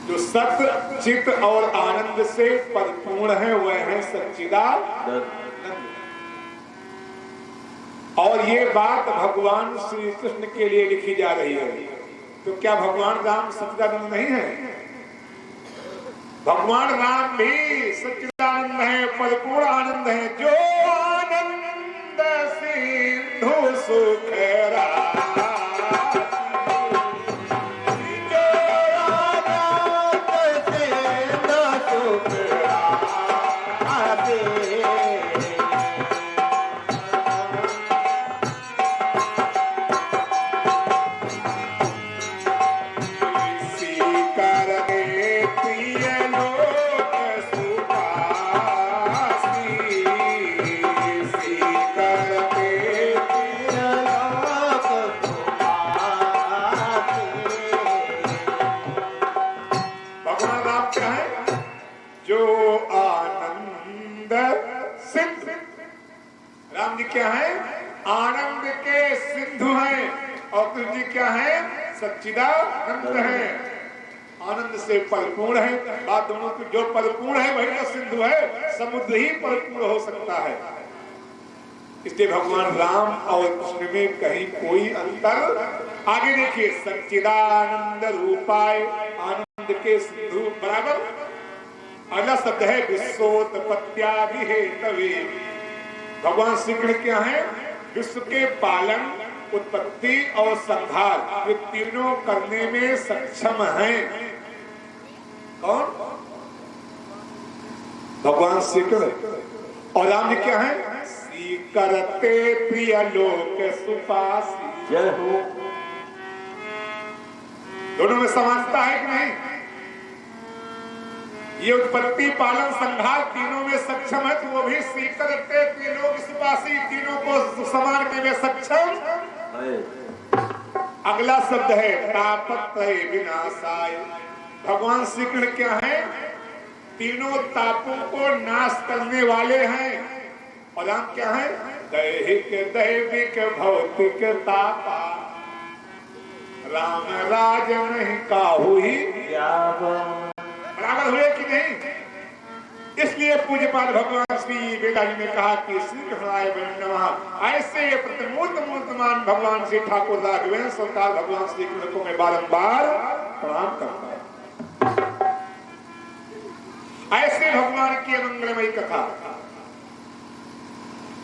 जो सत्य, चित्त और आनंद से परिपूर्ण है वह है सच्चिदानंद। और ये बात भगवान श्री कृष्ण के लिए लिखी जा रही है। तो क्या भगवान राम सच्चिदानंद नहीं है? भगवान राम भी सच्चिदानंद है, परिपूर्ण आनंद है। जो आनंद सिंधु सुख क्या है? आनंद के सिंधु हैं और कृष्ण जी क्या है? सच्चिदानंद है, आनंद से परिपूर्ण है। बात दोनों की, जो परिपूर्ण है वही तो सिंधु है, समुद्र ही परिपूर्ण हो सकता है। इसलिए भगवान राम और कृष्ण में कहीं कोई अंतर। आगे देखिए, सच्चिदानंद रूपाय, आनंद के सिंधु बराबर। अगला शब्द है विश्वोत्पत्त्यादिहेतवे। भगवान श्री कृष्ण क्या है? विश्व के पालन, उत्पत्ति और संहार, ये तीनों करने में सक्षम हैं। कौन? भगवान श्री कृष्ण। और राम जी क्या है? श्री करते प्रिय लोक सुपासी। दोनों में समानता है कि नहीं? ये उत्पत्ति, पालन, संहार तीनों में सक्षम है, तो वो भी श्री करते त्रिलोक सुपासी, तीनों को समान करने में सक्षम। अगला शब्द है तापत्रय विनाशाय। भगवान श्री कृष्ण क्या है? तीनों तापों को नाश करने वाले हैं। और राम क्या है? दैहिक, दैविक, भौतिक तापा। राम राज नहीं काहू ही बराबर हुए कि नहीं? इसलिए पूज्यपाद भगवान श्री वेदाजी ने कहा कि श्री कृष्णाय नमः। ऐसे ये प्रतिमूर्त मूर्तमान भगवान श्री ठाकुर राघवेंद्र सरकार भगवान श्री कृष्ण को मैं बारंबार प्रणाम करता हूं। ऐसे भगवान की मंगलमयी कथा,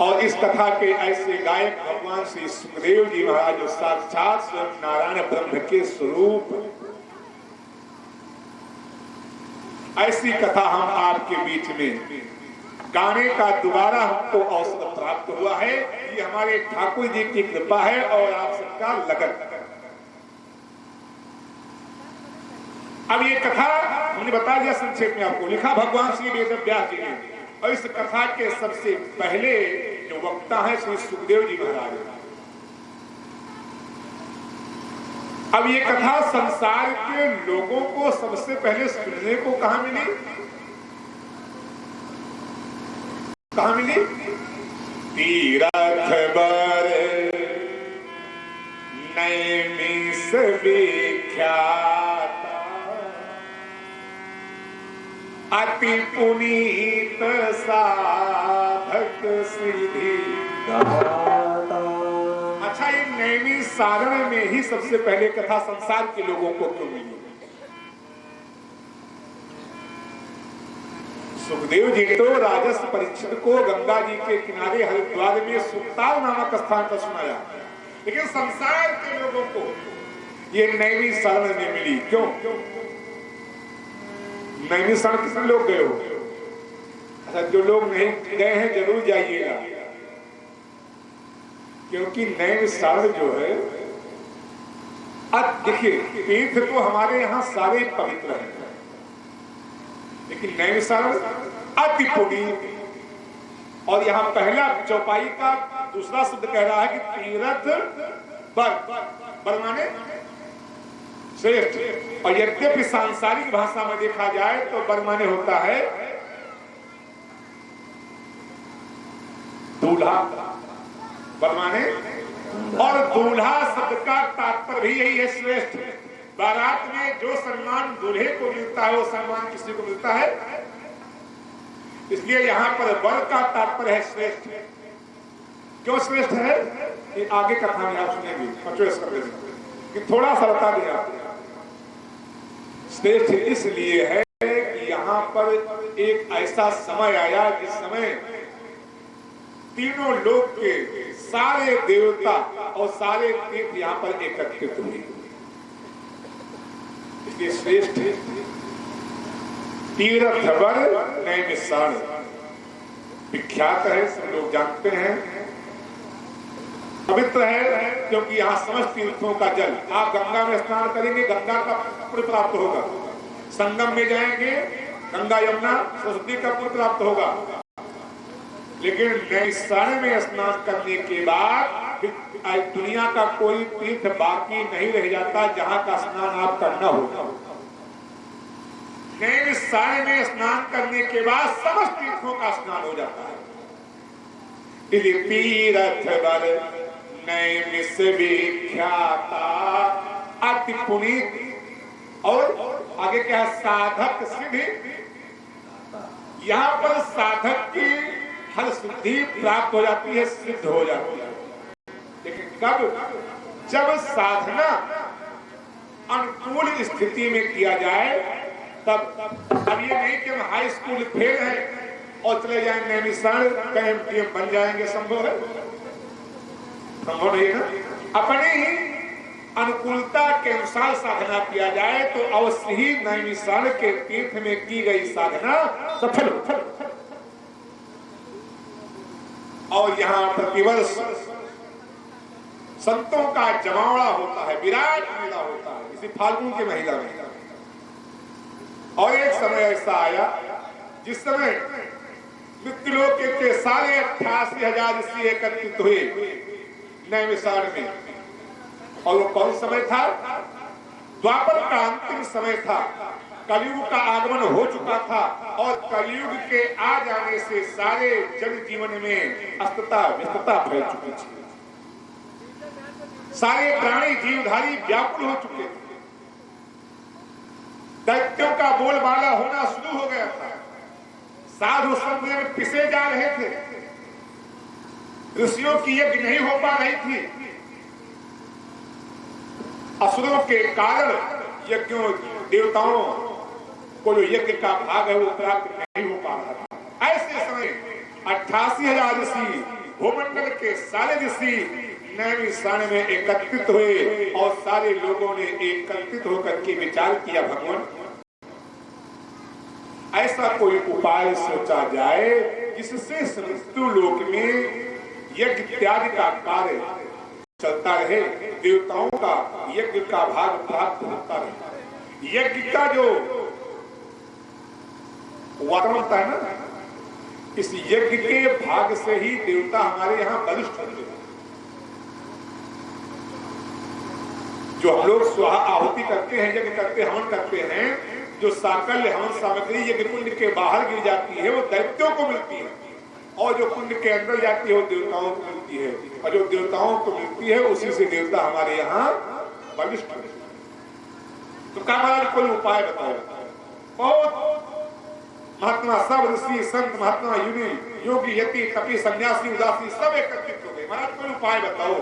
और इस कथा के ऐसे गायक भगवान श्री सुखदेव जी महाराज, जो साक्षात स्वयं नारायण ब्रह्म के स्वरूप। ऐसी कथा हम आपके बीच में गाने का दोबारा हमको अवसर प्राप्त हुआ है। ये हमारे ठाकुर जी की कृपा है और आप सबका लगन। अब ये कथा हमने बता दिया संक्षेप में आपको, लिखा भगवान श्री वेद व्यास जी ने, और इस कथा के सबसे पहले जो वक्ता है श्री सुखदेव जी महाराज। अब ये कथा संसार के लोगों को सबसे पहले सुनने को कहां मिली? कहां मिली? तीरथ बर नैमिष विख्यात अति पुनीत साधक सिद्धि। अच्छा, ये नैमिष सारण में ही सबसे पहले कथा संसार के लोगों को क्यों मिली? सुखदेव जी तो राजस्व परीक्षित को गंगा जी के किनारे हरिद्वार में सुखताल नामक स्थान पर सुनाया, लेकिन संसार के लोगों को ये नैमिष सारण में मिली क्यों? नैमिष सारण कितने लोग गए हो? अच्छा, जो लोग नहीं गए हैं जरूर जाइएगा, क्योंकि नैमिष सारण जो है, अब देखिए तीर्थ तो हमारे यहाँ सारे पवित्र हैं, लेकिन नैमिष सारण अति पुनीत। और यहाँ पहला चौपाई का दूसरा शब्द कह रहा है कि तीर्थ बर माने श्रेष्ठ। और यद्यपि सांसारिक भाषा में देखा जाए तो बर माने होता है दूल्हा, बर माने, और दूल्हा शब्द का तात्पर्य भी यही है, श्रेष्ठ। बारात में जो सम्मान दूल्हे को मिलता है वो सम्मान किसी को मिलता है, इसलिए यहाँ पर वर का तात्पर्य है श्रेष्ठ। क्यों श्रेष्ठ है ये आगे कथा में आप सुनेंगे, पचोस कर देंगे कि थोड़ा सा बता दिया। श्रेष्ठ इसलिए है कि यहाँ पर एक ऐसा समय आया जिस समय तीनों लोक के सारे देवता और सारे तीर्थ यहाँ पर एकत्रित हुए, इसलिए श्रेष्ठ तीर्थ वर नैमिष सारण विख्यात है, सब लोग जानते हैं, पवित्र है, क्योंकि यहाँ समस्त तीर्थों का जल, आप गंगा में स्नान करेंगे गंगा का पुण्य प्राप्त होगा, संगम में जाएंगे गंगा यमुना सरस्वती का पुण्य प्राप्त होगा, लेकिन नैमिष सारण में स्नान करने के बाद दुनिया का कोई तीर्थ बाकी नहीं रह जाता जहाँ का स्नान आप करना होगा। नैमिष सारण में स्नान करने के बाद समस्त तीर्थों का स्नान हो जाता है। तीर्थ बर नैमिष विख्याता अति पुनीत, और आगे क्या है? साधक सिद्धि। यहाँ पर साधक की हर सिद्धि प्राप्त हो जाती है, सिद्ध हो जाती है, लेकिन कब? जब साधना अनुकूल स्थिति में किया जाए तब। अब ये नहीं कि हम हाई स्कूल फेल हैं और चले जाएं नैमिष सारण, कहीं एमटीएम बन जाएंगे, संभव है? संभव नहीं है ना। अपने ही अनुकूलता के अनुसार साधना किया जाए तो अवश्य ही नैमिष सारण के तीर्थ में की गई साधना सफल हो। और यहाँ प्रतिवर्ष संतों का जमावड़ा होता है, विराट मेला होता है, इसी फाल्गुन के महीना में। और एक समय ऐसा आया जिस समय मृत्युलोक के सारे 88,000 ऋषि एकत्रित हुए नैमिष सारण में। और वो कौन समय था? द्वापर का अंतिम समय था, कलयुग का आगमन हो चुका था, और कलयुग के आ जाने से सारे जन जीवन में अस्तता व्यस्तता फैल चुकी थी, सारे प्राणी जीवधारी व्याकुल हो चुके थे, दैत्यों का बोलबाला होना शुरू हो गया था, साधु संत में पिसे जा रहे थे, ऋषियों की यज्ञ नहीं हो पा रही थी, असुरों के कारण यज्ञों देवताओं को जो यज्ञ का भाग है वो प्राप्त नहीं हो पा रहा था। ऐसे समय 88,000 ऋषि, भूमंडल के सारे ऋषि नैमिष सारण में एकत्रित हुए, और सारे लोगों ने एकत्रित होकर के विचार किया, भगवान ऐसा कोई उपाय सोचा जाए जिससे मृत्यु लोक में यज्ञ इत्यादि का कार्य चलता रहे, देवताओं का यज्ञ का भाग प्राप्त होता रहे। यज्ञ का जो वातावरण होता है ना, इस यज्ञ के भाग से ही देवता हमारे यहाँ बलिष्ठ होते हैं। जो हम लोग स्वाहा आहुति करते हैं, यज्ञ करते हवन करते हैं, जो साकल्य हवन सामग्री यज्ञ कुंड के बाहर गिर जाती है वो दैत्यों को मिलती है, और जो कुंड के अंदर जाती है वो देवताओं को मिलती है, और जो देवताओं को मिलती है उसी से देवता हमारे यहाँ बलिष्ठ है। तो कहा महाराज कोई उपाय बताओ। बहुत महात्मा सब ऋषि संत महात्मा युनि योगी यति कपि सन्यासी उदासी सब एकत्रित हो गए। महाराज कोई उपाय बताओ,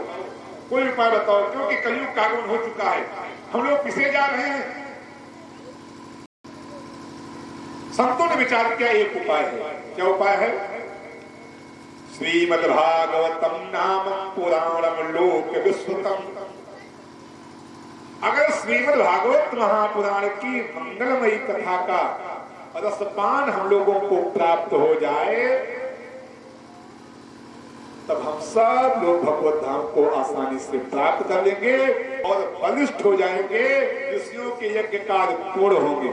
कोई उपाय बताओ, क्योंकि कलयुग का आगमन हो चुका है, हम लोग पिसे जा रहे हैं। संतों ने विचार किया एक उपाय है। क्या उपाय है? श्रीमद्भागवतम नाम पुराणम लोक विश्रुतम। अगर श्रीमद्भागवत महापुराण की मंगलमयी कथा का रसपान हम लोगों को प्राप्त हो जाए, तब हम सब लोग भगवत धाम को आसानी से प्राप्त कर लेंगे और बलिष्ठ हो जाएंगे, ऋषियों के यज्ञ कार्य पूर्ण होंगे।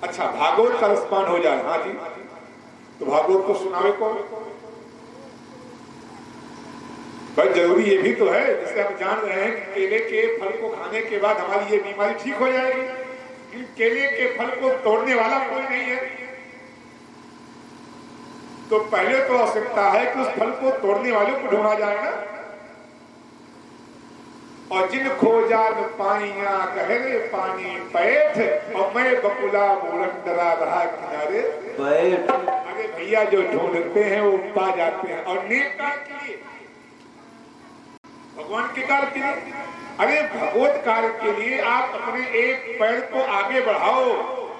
अच्छा, भागवत का रसपान हो जाए, हाँ जी, तो भागवत को सुनावे कौन? भाई जरूरी ये भी तो है, जैसे हम जान रहे हैं कि केले के फल को खाने के बाद हमारी ये बीमारी ठीक हो जाएगी, लेकिन केले के फल को तोड़ने वाला कोई नहीं है। तो पहले तो आवश्यकता है कि उस फल को तोड़ने वाले को ढूंढा जाए ना। और जिन खोजा पानिया गहरे पानी पैठ, और मैं बकुला बोलन डरा रहा किनारे बैठ। अरे भैया जो ढूंढते हैं वो पा जाते हैं। और नेक कार्य के लिए, भगवान के कार्य के लिए, अरे भगवत कार्य के लिए आप अपने एक पैर को आगे बढ़ाओ,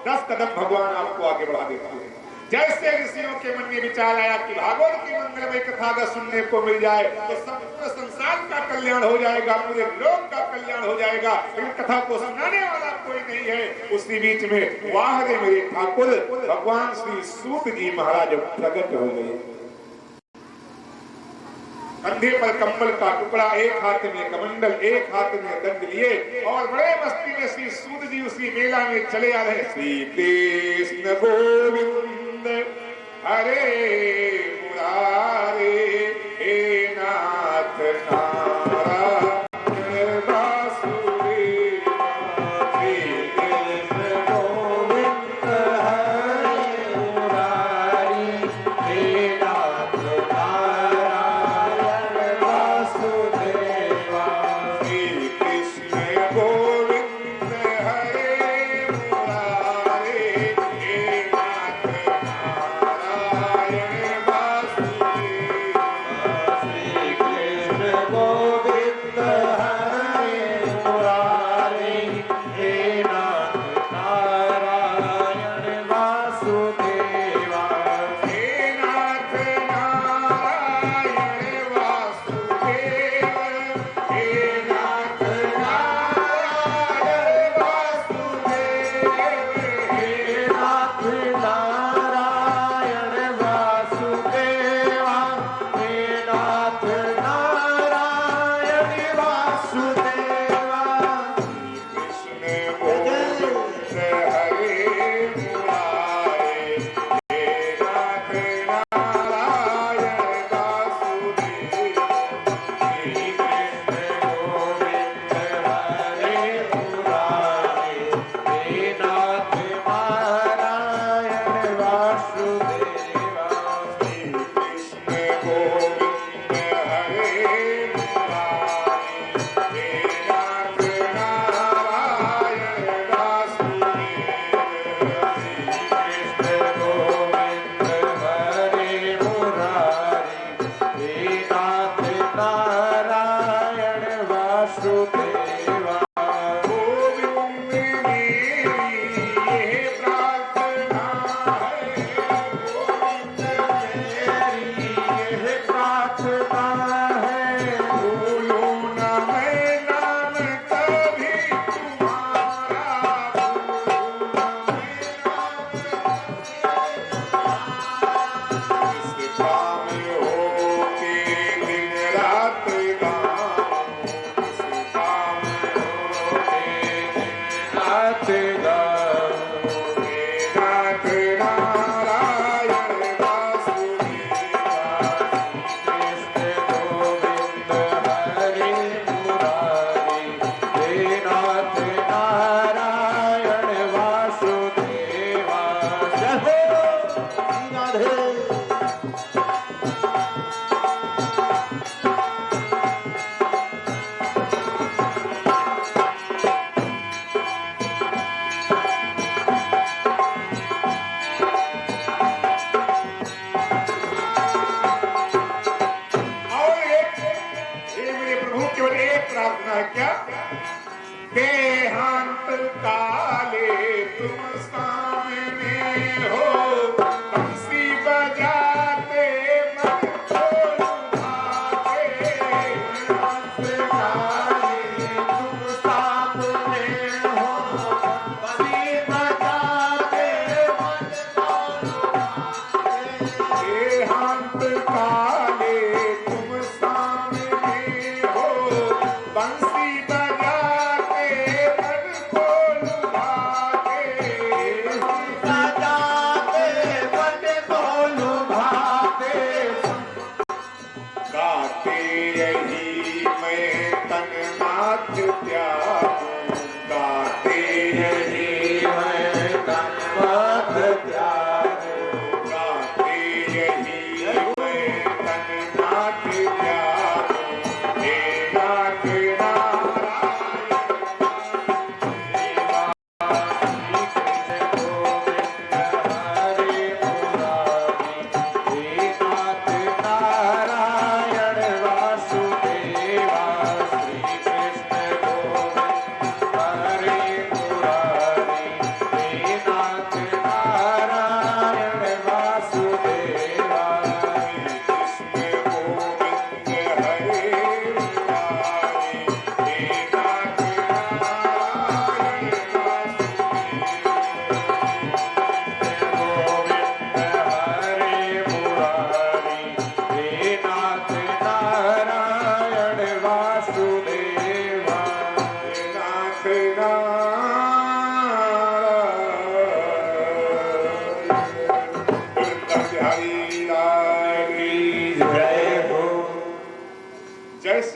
10 कदम भगवान आपको आगे बढ़ा देते हैं। जैसे ऋषियों के मन में विचार आया कि भागवत की मंगलमय कथा अगर सुनने को मिल जाए तो संपूर्ण संसार का कल्याण हो जाएगा, पूरे लोक का कल्याण हो जाएगा, लेकिन कथा को सुनाने वाला कोई नहीं है। उसी बीच में वाह रे मेरे ठाकुर भगवान श्री सूत जी महाराज प्रकट हो गए। कंधे पर कंबल का टुकड़ा, एक हाथ में कमंडल, एक हाथ में दंड लिए, और बड़े मस्ती में श्री सूत जी उसी मेला में चले आ रहे। श्री कृष्ण गोविंद हरे मुरारे, हे नाथ नारायण वासुदेव। श्री कृष्ण गोविंद हरे मुरारी, हे नाथ नारायण वासुदेवा। श्री कृष्ण गोविंद हरे मुरारे, हे नाथ नारायण वासुदेवा।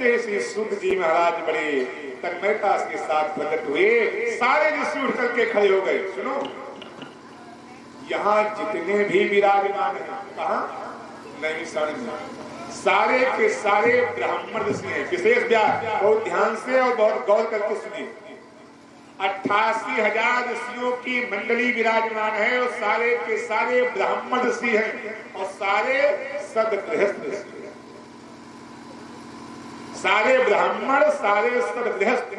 जैसे श्री सूत जी महाराज बड़े तन्मयता के साथ प्रकट हुए, सारे ऋषि उठ करके खड़े हो गए। सुनो, यहाँ जितने भी विराजमान हैं, कहा नैमिषारण्य में, सारे के सारे ब्राह्मण ऋषि हैं। विशेष बहुत ध्यान से और बहुत गौर करके सुनिए। 88,000 ऋषियों की मंडली विराजमान है और सारे के सारे ब्राह्मण ऋषि हैं और सारे सदगृहस्थ ऋषि हैं। सारे ब्राह्मण, सारे सदगृहस्थ,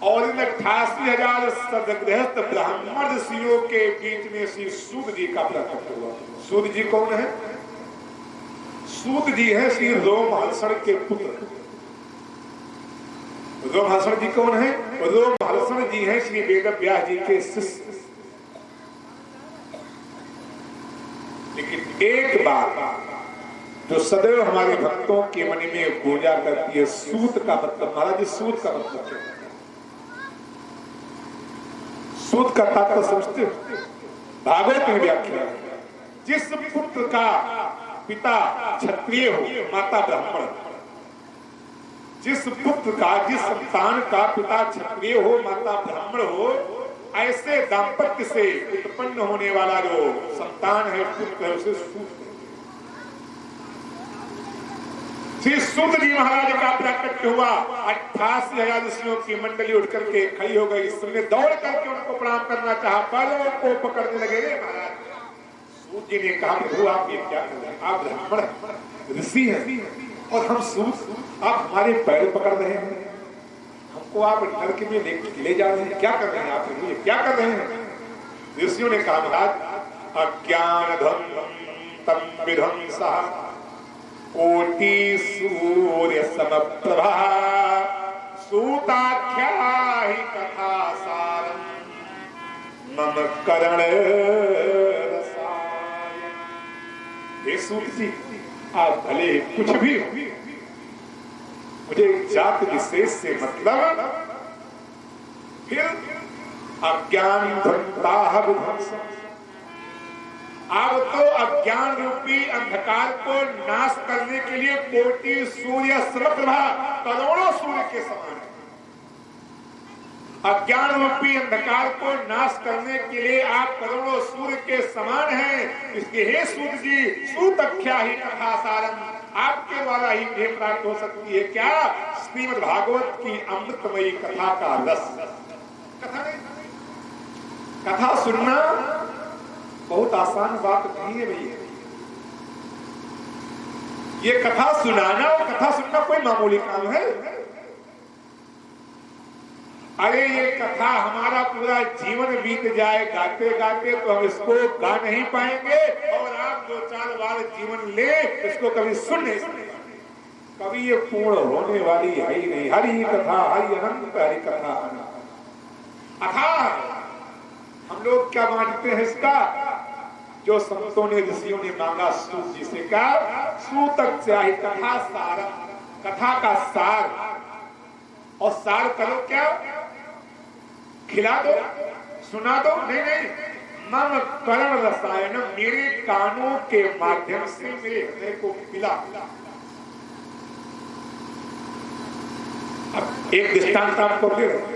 और इन 88,000 सदगृहस्थ ब्राह्मण ऋषियों के बीच में श्री सूत जी का प्रकट हुआ। सूत जी कौन है? सूत जी है श्री रोमहर्षण के पुत्र। रोमहर्षण जी कौन है? रोमहर्षण जी है श्री वेदव्यास जी के शिष्य। लेकिन एक बात जो सदैव हमारे भक्तों के मन में गूंजा करती है, सूत का मतलब, महाराज जी सूत का मतलब क्या है? सूत का तात्पर्य समझते हो? भागवत में व्याख्या है, जिस पुत्र का पिता क्षत्रिय हो, माता ब्राह्मण, जिस पुत्र का, जिस संतान का पिता क्षत्रिय हो, माता ब्राह्मण हो, ऐसे दाम्पत्य से उत्पन्न होने वाला जो संतान है, पुत्र है, उसे सूत। श्री सूत जी महाराज का प्रकट हुआ। 88,000 ऋषियों की मंडली उठ करके खड़ी हो गई। इसने दौड़ करके उनको प्रणाम करना चाहा, पैरों को पकड़ने लगे। रे महाराज, सूत जी ने कहा, प्रभु आप ये क्या कर रहे हैं? आप ब्राह्मण ऋषि हैं और हम सूत, आप हमारे पैर पकड़ रहे हैं, हमको आप नरक में ले जा रहे हैं, क्या कर रहे हैं आप? ये क्या कर रहे हैं? ऋषियों ने कहा, महाराज अज्ञान ध्वंसम विध्वंसः कोटि सूर्य समप्रभा सूताख्या ही कथा सारम मम करण रसाय। हे सूत जी, आप भले कुछ भी हो, मुझे जात विशेष से मतलब, फिर अज्ञान ध्वंसा विध्वंसम, आप तो अज्ञान रूपी अंधकार को नाश करने के लिए कोटि सूर्य समप्रभा, करोड़ों सूर्य के समान है। अज्ञान रूपी अंधकार को नाश करने के लिए आप करोड़ों सूर्य के समान हैं। इसलिए हे सूत जी, सूतख्या ही कथा सारम, आपके द्वारा ही मुझे प्राप्त हो सकती है क्या? श्रीमद् भागवत की अमृतमयी कथा का रस। कथा सुनना बहुत आसान बात नहीं है भैया। ये कथा सुनाना और कथा सुनना कोई मामूली काम है? अरे ये कथा हमारा पूरा जीवन बीत जाए गाते गाते तो हम इसको गा नहीं पाएंगे, और आप 2-4 बार जीवन ले इसको कभी सुन नहीं पाएंगे। कभी ये पूर्ण होने वाली है ही नहीं। हरि कथा हरि अनंत, हरि कथा अनंत। अथा हम लोग क्या मानते हैं इसका? जो संतों ने, ऋषियों ने मांगा सूत जी से, क्या? सूतक से आई कथा सार, कथा का सार। और सार करो क्या? खिला दो, सुना दो? नहीं नहीं, मम करण रसायन, मेरे कानों के माध्यम से मेरे हृदय को पिला। अब एक दृष्टांत आपको दे रहे।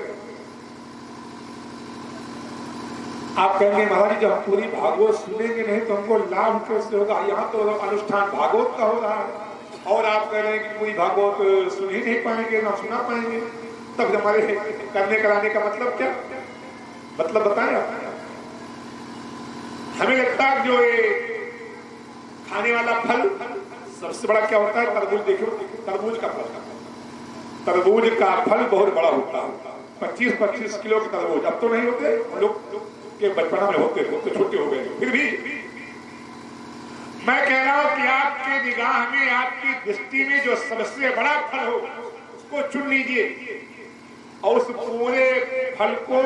आप कहेंगे महाराज जब हम पूरी भागवत सुनेंगे नहीं तो हमको लाभ कैसे होगा? यहाँ तो अनुष्ठान भागवत का हो रहा है और आप कह रहे हैं कि पूरी भागवत सुन ही नहीं पाएंगे, ना सुना पाएंगे। तब हमारे करने कराने का मतलब क्या? मतलब बताएं आप। हमें लगता है जो ये खाने वाला फल सबसे बड़ा क्या होता है? तरबूज। देखो तरबूज का फल, तरबूज का फल बहुत बड़ा होता है, 25-25 किलो के तरबूज। अब तो नहीं होते, लोग के बचपना में होते थे, तो छोटे हो गए। फिर भी मैं कह रहा हूं कि आपके निगाह में, आपकी दृष्टि में जो सबसे बड़ा फल हो उसको चुन लीजिए और उस पूरे फल को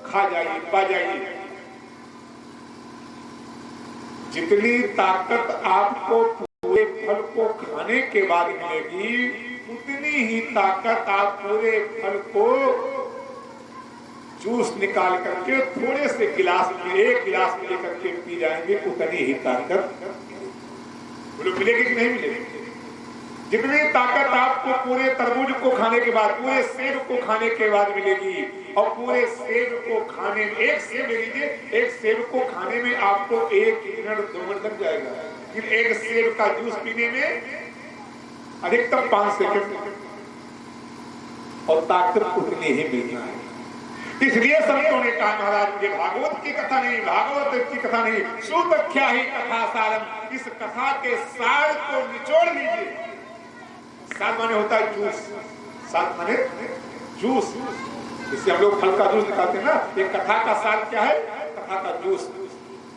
खा जाइए, पा जाइए। जितनी ताकत आपको पूरे फल को खाने के बाद मिलेगी, उतनी ही ताकत आप पूरे फल को जूस निकाल करके थोड़े से गिलास में, 1 गिलास में लेकर के पी जाएंगे, उतनी ही ताकत बोलो मिलेगी कि नहीं मिलेगी? जितनी ताकत आपको पूरे तरबूज को खाने के बाद, पूरे सेब को खाने के बाद मिलेगी, और पूरे सेब को खाने में, एक सेब ले लीजिए, एक सेब को खाने में आपको 1 मिनट 2 मिनट लग जाएगा, लेकिन एक सेब का जूस पीने में अधिकतम 5 सेकंड, और ताकत उतनी ही मिलना है। इसलिए संतों ने कहा महाराज मुझे भागवत की कथा नहीं, भागवत की कथा नहीं, शुद्ध क्या ही कथा सारम, इस कथा के सार को निचोड़ लीजिए। सार माने होता है जूस, सार माने जूस, इससे हम लोग फल का जूस निकालते हैं ना, ये कथा का सार क्या है, कथा का जूस,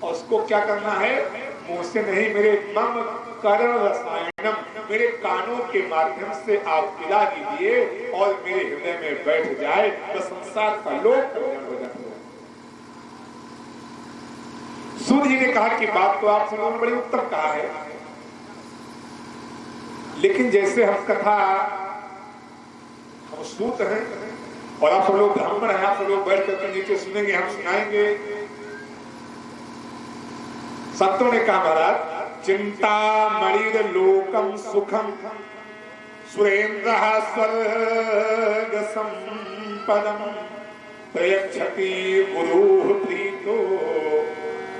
और उसको क्या करना है, मुंह से नहीं, मेरे मम करण रसायनम, मेरे कानों के माध्यम से आप पिला दीजिए और मेरे हृदय में बैठ जाए तो संसार का लोक कल्याण हो जाता है। सूर्य जी ने कहा कि बात तो आप लोगों ने बड़ी उत्तम कहा है, लेकिन जैसे हम कथा, हम सूत हैं और आप सब लोग ब्राह्मण हैं, आप सब लोग बैठ करके नीचे सुनेंगे, हम सुनाएंगे। संतों ने कहा महाराज चिंता मणिर लोकम सुखम सुरेंद्र स्वर्ग संपदम प्रयच्छति गुरु प्रीतो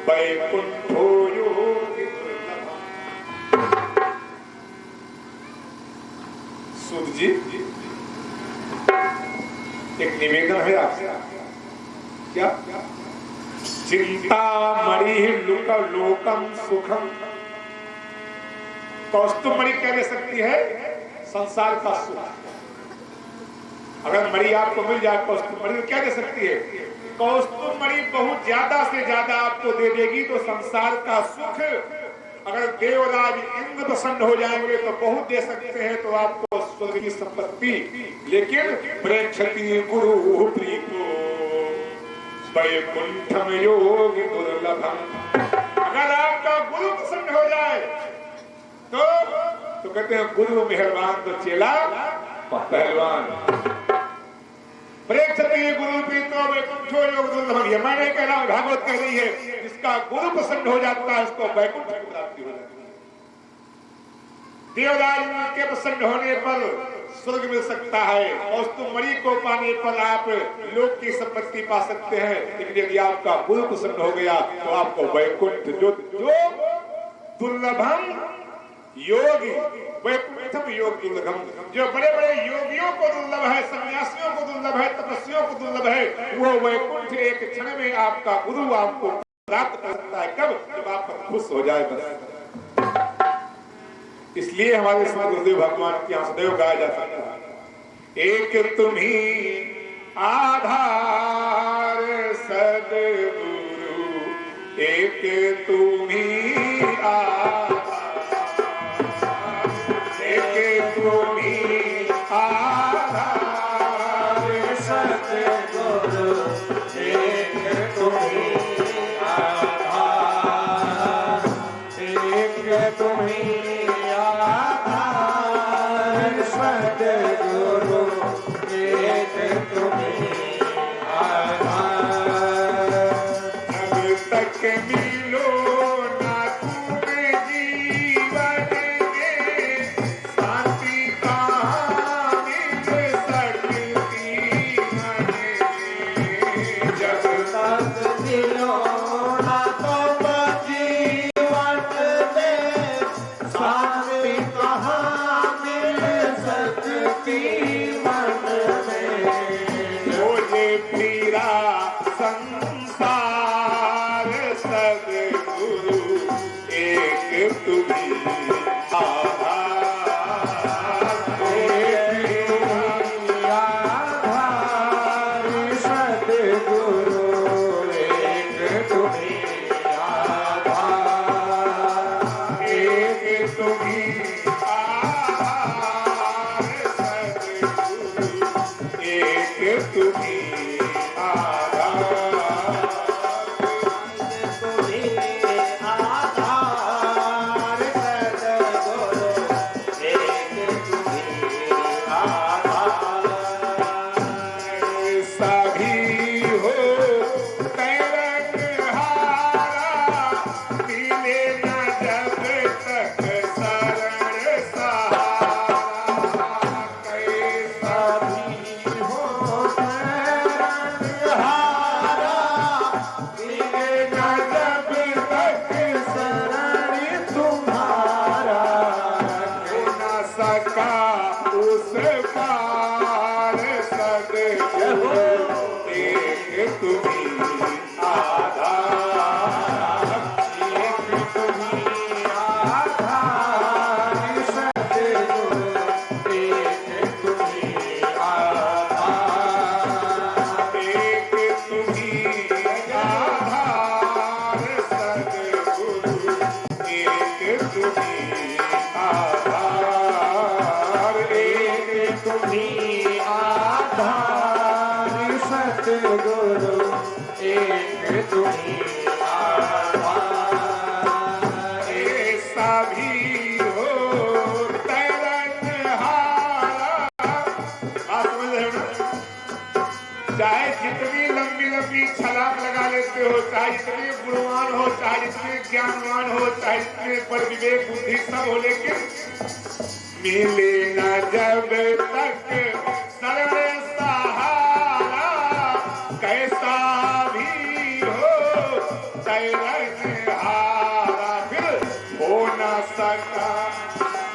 वैकुंठो योगी दुर्लभम। सूत जी एक निवेदन है आपसे, क्या? चिंता मणि लोकम सुखम, कौस्तुभ मणि क्या दे सकती है? संसार का सुख। अगर मणि आपको मिल जाए कौस्तुभ मणि, क्या दे सकती है? कौस्तुभ मणि बहुत ज्यादा से ज्यादा आपको दे देगी तो संसार का सुख। अगर देवराज इंद्र प्रसन्न हो जाएंगे तो बहुत दे सकते हैं, तो आपको स्वर्ग की संपत्ति, लेकिन प्रेक्षति गुरु प्रीतो वैकुंठम योगी दुर्लभम। अगर आपका गुरु प्रसन्न हो जाए तो कहते हैं गुरु मेहरबान तो चेला पहलवान। प्रेक्षति गुरु प्रीतो वैकुंठो योगी दुर्लभम, ये मैं नहीं कह रहा हूं, भागवत कह रही है। जिसका गुरु प्रसन्न हो जाता है उसको वैकुंठ की प्राप्ति हो जाती है। देवराज के प्रसन्न होने पर स्वर्ग मिल सकता है, और तुम मणि को पाने पर आप लोक की संपत्ति पा सकते हैं, लेकिन यदि आपका गुरु प्रसन्न हो गया तो आपको वैकुंठ जो दुर्लभम योगी, वैकुंठम योग दुर्लभम, जो बड़े बड़े योगियों को दुर्लभ है, सन्यासियों को दुर्लभ है, तपस्वियों को दुर्लभ है, वो वैकुंठ एक क्षण में आपका गुरु आपको प्राप्त कर सकता है। कब? जब आप खुश हो जाए बस। इसलिए हमारे समय गुरुदेव भगवान की यहाँ सदैव गाया जाता है, एक तुम्ही आधार सद्गुरु, एक तुम्ही आधार, एक तुम्ही आधार सद्गुरु, एक तुम्ही आधार, एक तुम्ही संसार सब गुरु एक तुम्ही आधार। ऐसा भी हो तरनहारा। बात समझ रहे हो ना? चाहे जितनी लंबी लंबी छलांग लगा लेते हो, चाहे जितने गुणवान हो, चाहे जितने ज्ञानवान हो, चाहे जितने पर विवेक बुद्धि सब हो, लेकिन मिले न जब तक शरण सहारा। कैसा भी हो तरनहारा, फिर हो न सका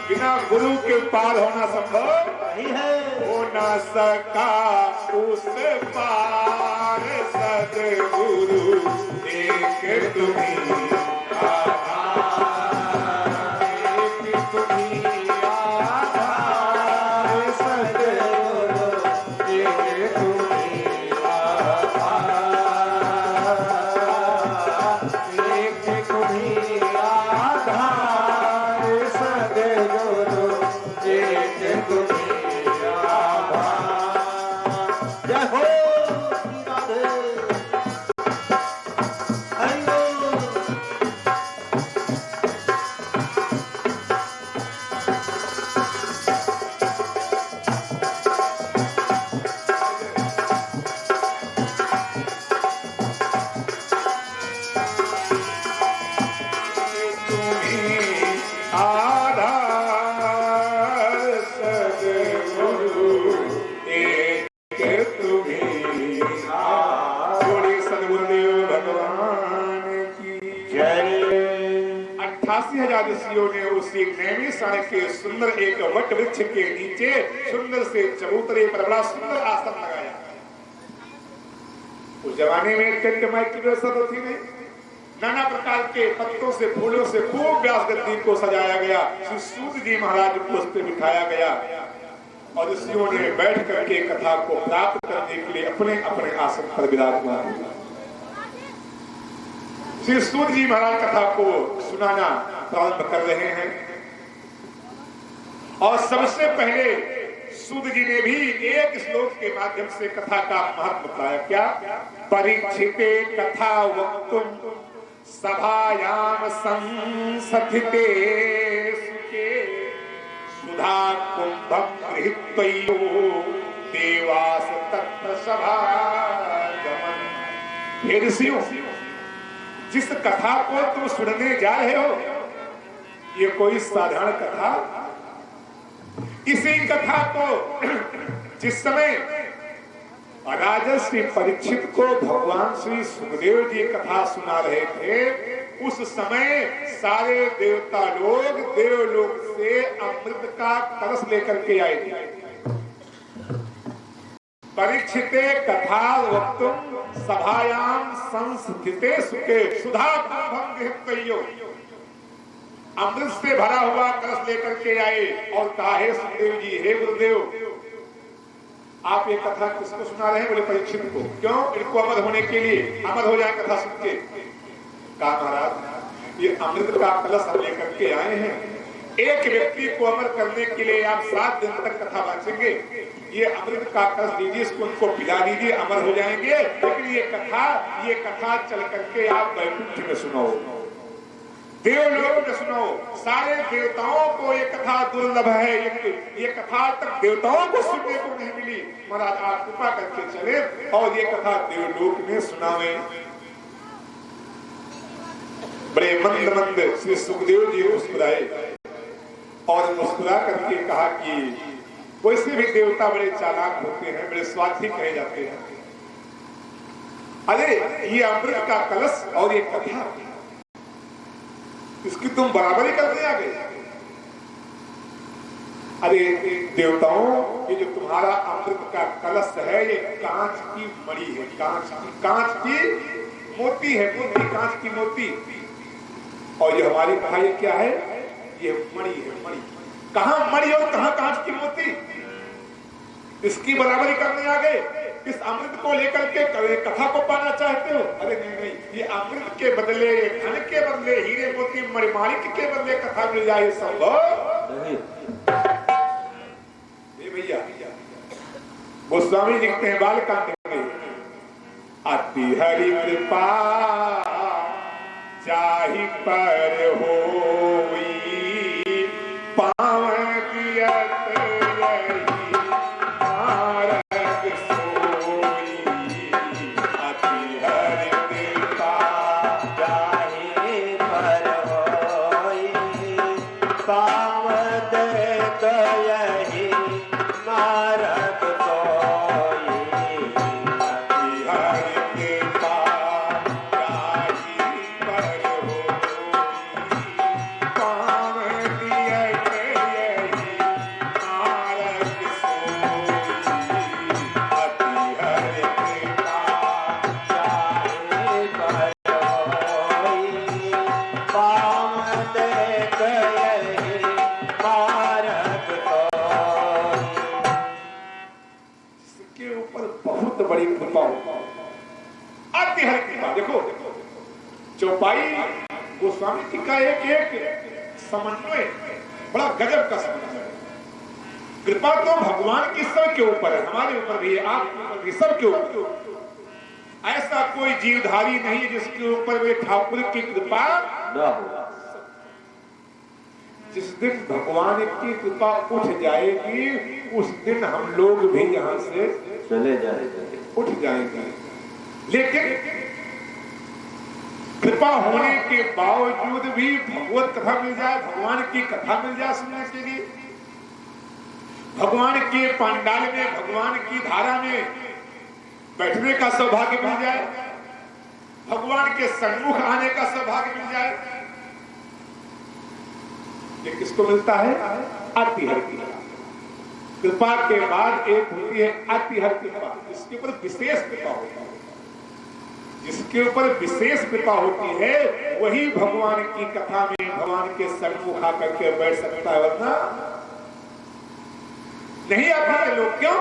बिना गुरु के पार होना संभव नहीं है। हो न सका उस पार सद्गुरु एक तुम्ही आधार। एक तुम्ही आधार सद्गुरु एक तुम्ही आधार। एक तुम्ही आधार सद्गुरु एक तुम्ही आधार। जय हो राधे हरि बोल। तुम्ही आधार सद्गुरु एक तुम्ही आधार। बोलिए सद्गुरुदेव भगवान की जय। 88,000 ऋषियों ने उसी नैमिषारण्य के सुंदर एक वट वृक्ष के नीचे सुंदर से चबूतरे पर बड़ा सुंदर आसन लगाया। उस जमाने में टेंट माइक की व्यवस्था तो थी नहीं। नाना प्रकार के पत्तों से फूलों से खूब व्यास गद्दी को सजाया गया। श्री सूत जी महाराज को उस पर बिठाया गया और ऋषियों ने बैठ करके कथा को प्राप्त करने के लिए अपने अपने आसन पर विराजमान हुए। श्री सूत जी महाराज कथा को सुनाना प्रारंभ कर रहे हैं और सबसे पहले सूत जी ने भी एक श्लोक के माध्यम से कथा का महत्व बताया। क्या? परीक्षिते कथा वक्तुम सभायाम संसथिते सुखे सुधा कुंभम गृहीत्वयो देवास तत्र सभागमन। हे ऋषियों, जिस कथा को तुम सुनने जा रहे हो ये कोई साधारण कथा। इसी कथा को जिस समय राजर्षि परीक्षित को भगवान श्री सुखदेव जी कथा सुना रहे थे, उस समय सारे देवता लोग देवलोक से अमृत का कलश लेकर के आए थे। परीक्षिते कथा वक्तुम सभायाम संस्थिते सुखे सुधा कुंभम गृहीत्वयो। अमृत से भरा हुआ कलश लेकर के आए और कहा, हे सुखदेव जी, हे गुरुदेव, आप ये कथा किसको सुना रहे हैं? बोले परीक्षित को। क्यों? इनको अमर होने के लिए, अमर हो जाए कथा सुन के। कहा, महाराज ये अमृत का कलश हम लेकर के आए हैं। एक व्यक्ति को अमर करने के लिए आप 7 दिन तक कथा बांचेंगे। ये अमृत का कलश लीजिए, इसको उनको पिला दीजिए, अमर हो जाएंगे। लेकिन ये कथा चल करके आप वैकुंठ में सुनाओ, देवलोक में सुनाओ। सारे देवताओं को ये कथा दुर्लभ है। ये कथा तक देवताओं को सुनने को नहीं मिली। महाराज आप कृपा करके चले और ये कथा देवलोक में सुनावे। बड़े मंद मंद श्री सुखदेव जी मुस्कुराए और मुस्कुरा करके कहा कि वैसे भी देवता बड़े चालाक होते हैं, बड़े स्वार्थी कहे जाते हैं। अरे ये अमृत का कलश और ये कथा, इसकी तुम बराबरी करने आ गए। अरे देवताओं, ये जो तुम्हारा अमृत का कलश है ये कांच की मणि है, कांच की मोती है, मोती कांच की मोती। और ये हमारी कहा ये क्या है? ये मणि है, मणि। कहां मणि और कहां कांच की मोती? इसकी बराबरी करने आ गए। इस अमृत को लेकर के कथा को पाना चाहते हो? अरे नहीं नहीं, ये अमृत के बदले, धन के बदले, हीरे मोती मणिमाणिक के बदले कथा मिल जाए संभव नहीं। भैया गोस्वामी लिखते हैं बालकांड में, अति हरि कृपा जाहि पर होई पावन दियत यही मारग सोई। अति हरि कृपा जाहि पर होई पावत यही मारग सोई। अति हरि कृपा जाहि पर होई पावन दियत यही मारग सोई। अति हरि कृपा जाहि पर होई पावत यही मारग सोई। इसके ऊपर बहुत बड़ी कृपा हो, अति हरि कृपा। देखो चौपाई गोस्वामी जी का एक एक समन्वय बड़ा गजब का समन्वय। कृपा तो भगवान की सबके ऊपर है, हमारे ऊपर भी है, आपके ऊपर भी, सबके ऊपर। ऐसा कोई जीवधारी नहीं है जिसके ऊपर वे ठाकुर की कृपा न हो। जिस दिन भगवान की कृपा उठ जाएगी उस दिन हम लोग भी यहां से चले जाएंगे। उठ जाएंगे। लेकिन कृपा होने के बावजूद भी भगवत कथा मिल जाए, भगवान की कथा मिल जाए सुनने के लिए, भगवान के पंडाल में, भगवान की धारा में बैठने का सौभाग्य मिल जाए, भगवान के सन्मुख आने का सौभाग्य मिल जाए, ये किसको मिलता है? अति हरि कृपा। कृपा के बाद एक होती है अति हरि कृपा, इसके ऊपर विशेष कृपा होती है। जिसके ऊपर विशेष कृपा होती है वही भगवान की कथा में भगवान के सन्मुख आकर के बैठ सकता है, वरना नहीं आ पाते लोग। क्यों?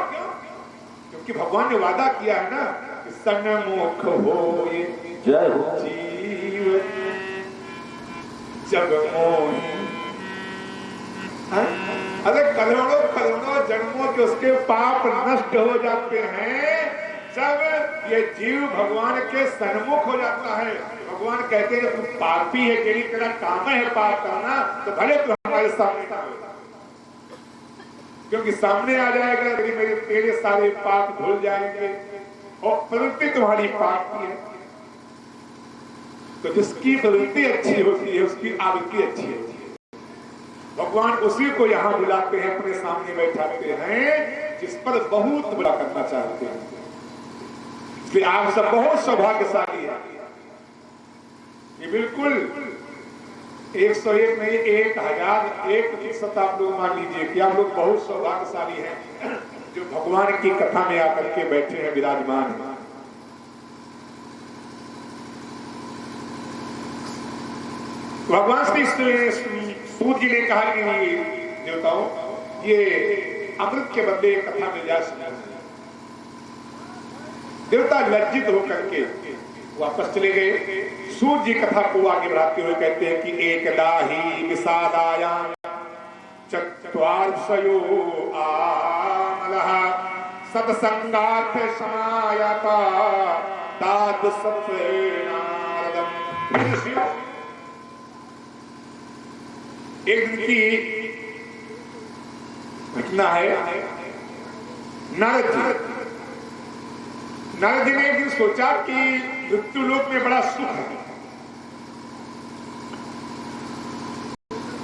क्योंकि भगवान ने वादा किया है ना कि सन्मुख हो ये जय हो जीव जग मोहि। अरे करोड़ों करोड़ों जन्मों के उसके पाप नष्ट हो जाते हैं जब ये जीव भगवान के सन्मुख हो जाता है। भगवान कहते हैं तुम पापी है, तेरी तेरा काम है पाप करना, तो भले तू हमारे सामने ना हो, क्योंकि सामने आ जाएगा तेरे सारे पाप धुल जाएंगे और प्रवृत्ति तुम्हारी पाप की है। तो जिसकी प्रवृत्ति अच्छी होती है उसकी आवृत्ति अच्छी होती है। भगवान उसी को यहाँ बुलाते हैं, अपने सामने बैठाते हैं जिस पर बहुत बड़ा करना चाहते हैं। इसलिए आप सब बहुत सौभाग्यशाली हैं। ये बिल्कुल 101 नहीं 1001% आप लोग मान लीजिए कि आप लोग बहुत सौभाग्यशाली हैं जो भगवान की कथा में आकर के बैठे हैं, विराजमान हैं। भगवान श्री सूत जी ने कहा कि देवताओं ये अमृत के बदले कथा मिल जाए। देवता लज्जित होकर के वापस चले गए। सूत जी कथा को आगे बढ़ाते हुए कहते हैं कि एकदा ही विषादायाम चत्वारसयो आमलः सत्संगार्थ समायता तात सत्वेनारदम। एक दिन की घटना है। नारद जी ने एक दिन सोचा कि मृत्यु लोक में बड़ा सुख है,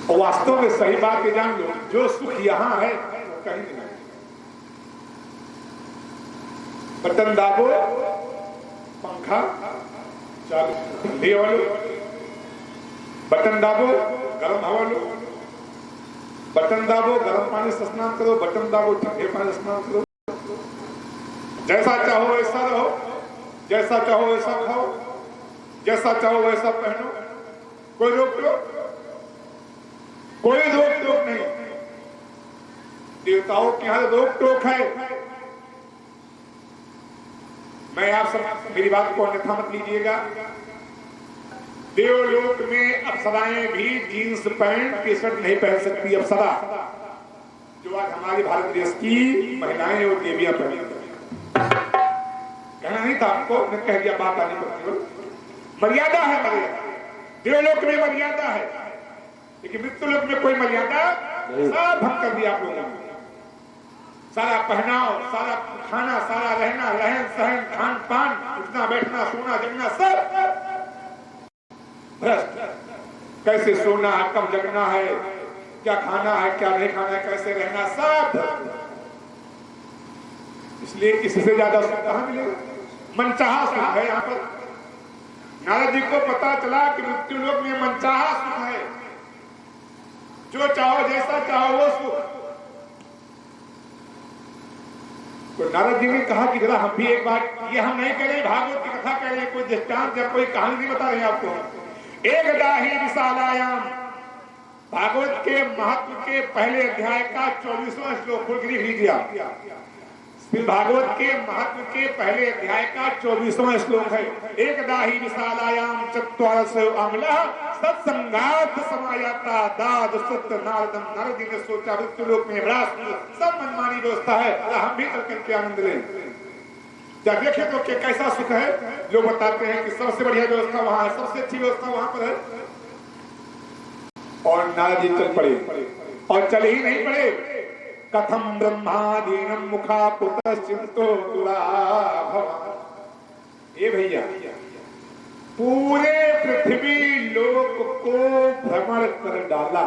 और वास्तव में सही बात है, जान लो जो सुख यहां है वो कहीं नहीं। बटन दाबो पंखा चालू, ठंडी हवा लो, बटन दाबो गर्म हवा लो, बटन दाबो गर्म पानी से स्नान करो, बटन दाबो ठंडे पानी से स्नान करो। जैसा चाहो वैसा रहो, जैसा चाहो वैसा खाओ, जैसा चाहो वैसा पहनो, कोई रोक टोक नहीं। देवताओं के यहां रोक टोक है। मैं आप सब मेरी बात को अन्यथा मत लीजिएगा। देवलोक में अप्सराएं भी जीन्स पैंट टी शर्ट नहीं पहन सकती। अप्सरा जो आज हमारे भारत देश की महिलाएं और देवियां पहनती हैं, कहना नहीं था आपको, मैं कह दिया, बात आनी पड़ती। मर्यादा है, मर्यादा देवलोक में मर्यादा है, लेकिन मृत्युलोक में कोई मर्यादा सब भंग कर दिया आप लोगों ने। सारा पहनाव, सारा खाना, सारा रहना, रहन सहन, खान पान, उठना बैठना, सोना जगना सब भ्रष्ट। कैसे सोना है, कब जगना है, क्या खाना है, क्या नहीं खाना है, कैसे रहना, सब। इसलिए इससे ज्यादा सुख कहां मिलेगा? मनचाहा सुख है यहाँ पर। नारद जी को पता चला कि मृत्यु लोक में मनचाहा सुख है, जो चाहो जैसा चाहो वो सुख। तो नारद जी ने कहा कि जरा हम भी एक बार, ये हम नहीं कह रहे भागवत की कथा कह रहे, कोई दृष्टांत या कोई कहानी नहीं बता रहे आपको। एक दाही विशालायाम, भागवत के महत्व के पहले अध्याय का 24वां श्लोक खोल के लिख दिया। भागवत के महत्व के पहले अध्याय का 24वां श्लोक है। एक दाही विशालायाम चत्वारस अमला सत्संगात समायाता दाद सत्य नारदम। नारद जी ने सोचा मृत्यु लोक में बड़ा सब मनमानी व्यवस्था है, हम भी चल करके आनंद लें। जब देखे तो क्या कैसा सुख है। लोग बताते हैं कि सबसे बढ़िया व्यवस्था वहां है, सबसे अच्छी व्यवस्था वहां पर है। और नारद जी चल पड़े, और चल ही नहीं पड़े। कथम ब्रह्मादीनम मुखा पुतश्चिंतो दुराभव। ये भैया पूरे पृथ्वी लोक को भ्रमण कर डाला,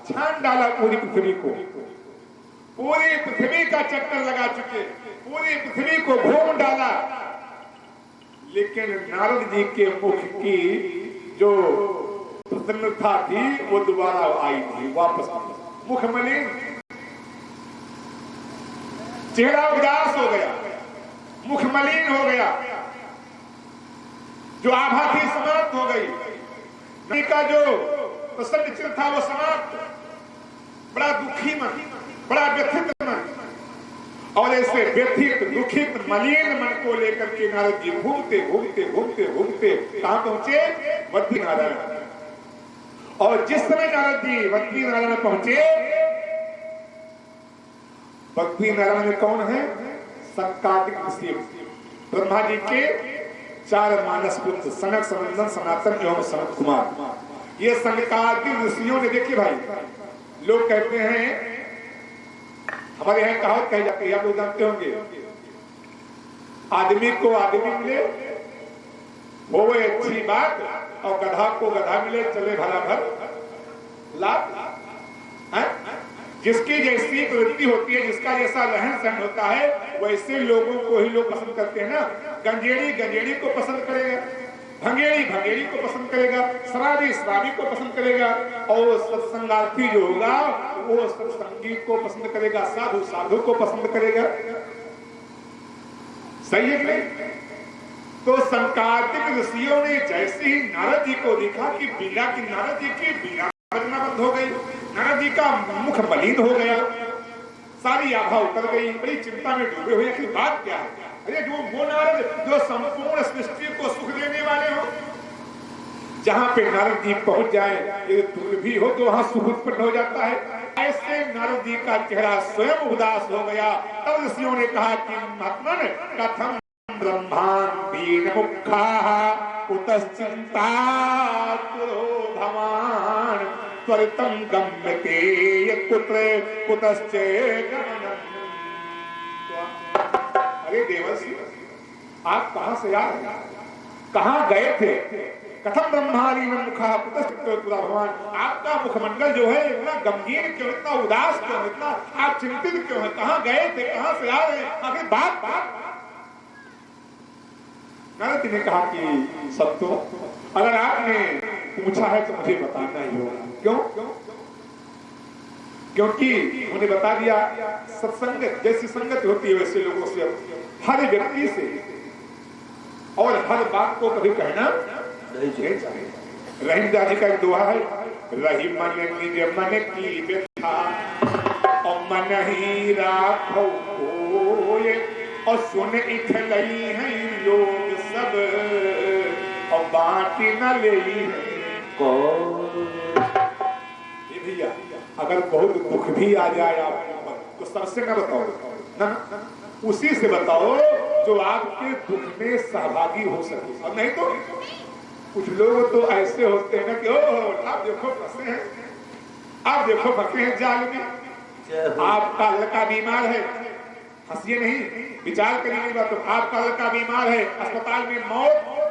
छान डाला पूरी पृथ्वी को, पूरी पृथ्वी का चक्कर लगा चुके, पूरी पृथ्वी को घूम डाला। लेकिन नारद जी के मुख की जो प्रसन्नता थी वो दोबारा आई थी, वापस मुख मलिन, चेहरा उदास हो गया, मुख मलिन हो गया, जो आभा थी समाप्त हो गई, नई का जो प्रसन्न चिन्ह था वो समाप्त। बड़ा दुखी मन, बड़ा व्यथित मन, और ऐसे व्यथित दुखित मलिन मन को लेकर के नारद जी घूमते घूमते घूमते घूमते कहां पहुंचे? बद्री नारायण। और जिस समय नारद जी बद्री नारायण पहुंचे, बद्री नारायण में कौन है? सनकादिक ऋषि, ब्रह्मा जी के 4 मानस पुत्र सनक, सनंदन, सनातन एवं सनत कुमार। ये सनकादिक ऋषियों ने, देखिए भाई, लोग कहते हैं, हमारे यहाँ कहावत कही जाती है, आप लोग जानते होंगे, आदमी को आदमी मिले हो वो अच्छी बात, और गधा को गधा मिले चले भला भर लाभ। जिसकी जैसी प्रवृत्ति होती है, जिसका जैसा रहन सहन होता है, वैसे लोगों को ही लोग पसंद करते हैं ना। गंजेड़ी गंजेड़ी को पसंद करेगा, भंगेड़ी भंगेड़ी को पसंद करेगा, शराबी शराबी को पसंद करेगा, और सत्संगार्थी जो होगा वो सत्संगी को पसंद करेगा, साधु साधु को पसंद करेगा। सही है नहीं? तो सनकादिक ऋषियों ने जैसे ही नारद जी को देखा कि बीना की नारद जी की बीना बजना बंद हो गई, नारद जी का मुख मलिन हो गया, सारी आभा उतर गई, बड़ी चिंता में डूबे हुए कि बात क्या है। अरे वो नारद जो संपूर्ण सृष्टि को सुख देने वाले हो, जहां पे नारद जी पहुंच जाए, यदि दूर भी हो तो वहां सुख उत्पन्न हो जाता है। ऐसे नारद जी का चेहरा स्वयं उदास हो गया। तब ऋषियों ने कहा कि महात्मन कथम ब्रह्मांडीन मुखाः कुतश्चिंता भवान त्वरितं गम्यते यत्पुत्र कुतश्चेदगमनम्। अरे देवर्षि, आप कहां से आ रहे, कहां गए थे? कथम ब्रह्मादीन मुखाः कुतश्चिंता भवान। आपका मुखमंडल जो है इतना गंभीर क्यों, इतना उदास क्यों, इतना आप चिंतित क्यों है? कहां गए थे, कहां से आ रहे हैं? आखिर बात नारद जी ने कहा कि सत्तो, अगर आपने पूछा है तो मुझे बताना ही होगा। क्यों? क्योंकि उन्हें बता दिया, सत्संग जैसी संगत होती है वैसे लोगों से, हर व्यक्ति से और हर बात को कभी कहना नहीं चाहिए। रहीमदास जी का एक दोहा है, रही मन निज मन की व्यथा और मन ही राखो कोय, और सुन इखलई है लोग सब और बाटी न ले को। ये भैया, अगर बहुत दुख भी आ जाए आपके ऊपर तो सबसे न बताओ ना, उसी से बताओ कि महात्मन कथम ब्रह्मादीन मुखाः कुतश्चिंता भवान। त्वरितं गम्यते यत्पुत्र कुतश्चेदगमनम्। अरे देवर्षि, आप कहां से आ रहे हैं, कहां गए थे, कहां से आ रहे हैं? आखिर बात उससे न बताओ। जो आपके दुख में सहभागी हो सके। और नहीं तो कुछ लोग तो ऐसे होते हैं ना कि ओ आप देखो फंसे हैं, आप देखो फंसे हैं जाल में, आपका लड़का बीमार है, हंसिए नहीं, विचार करिए बात, तो आपका लड़का बीमार है, अस्पताल में मौत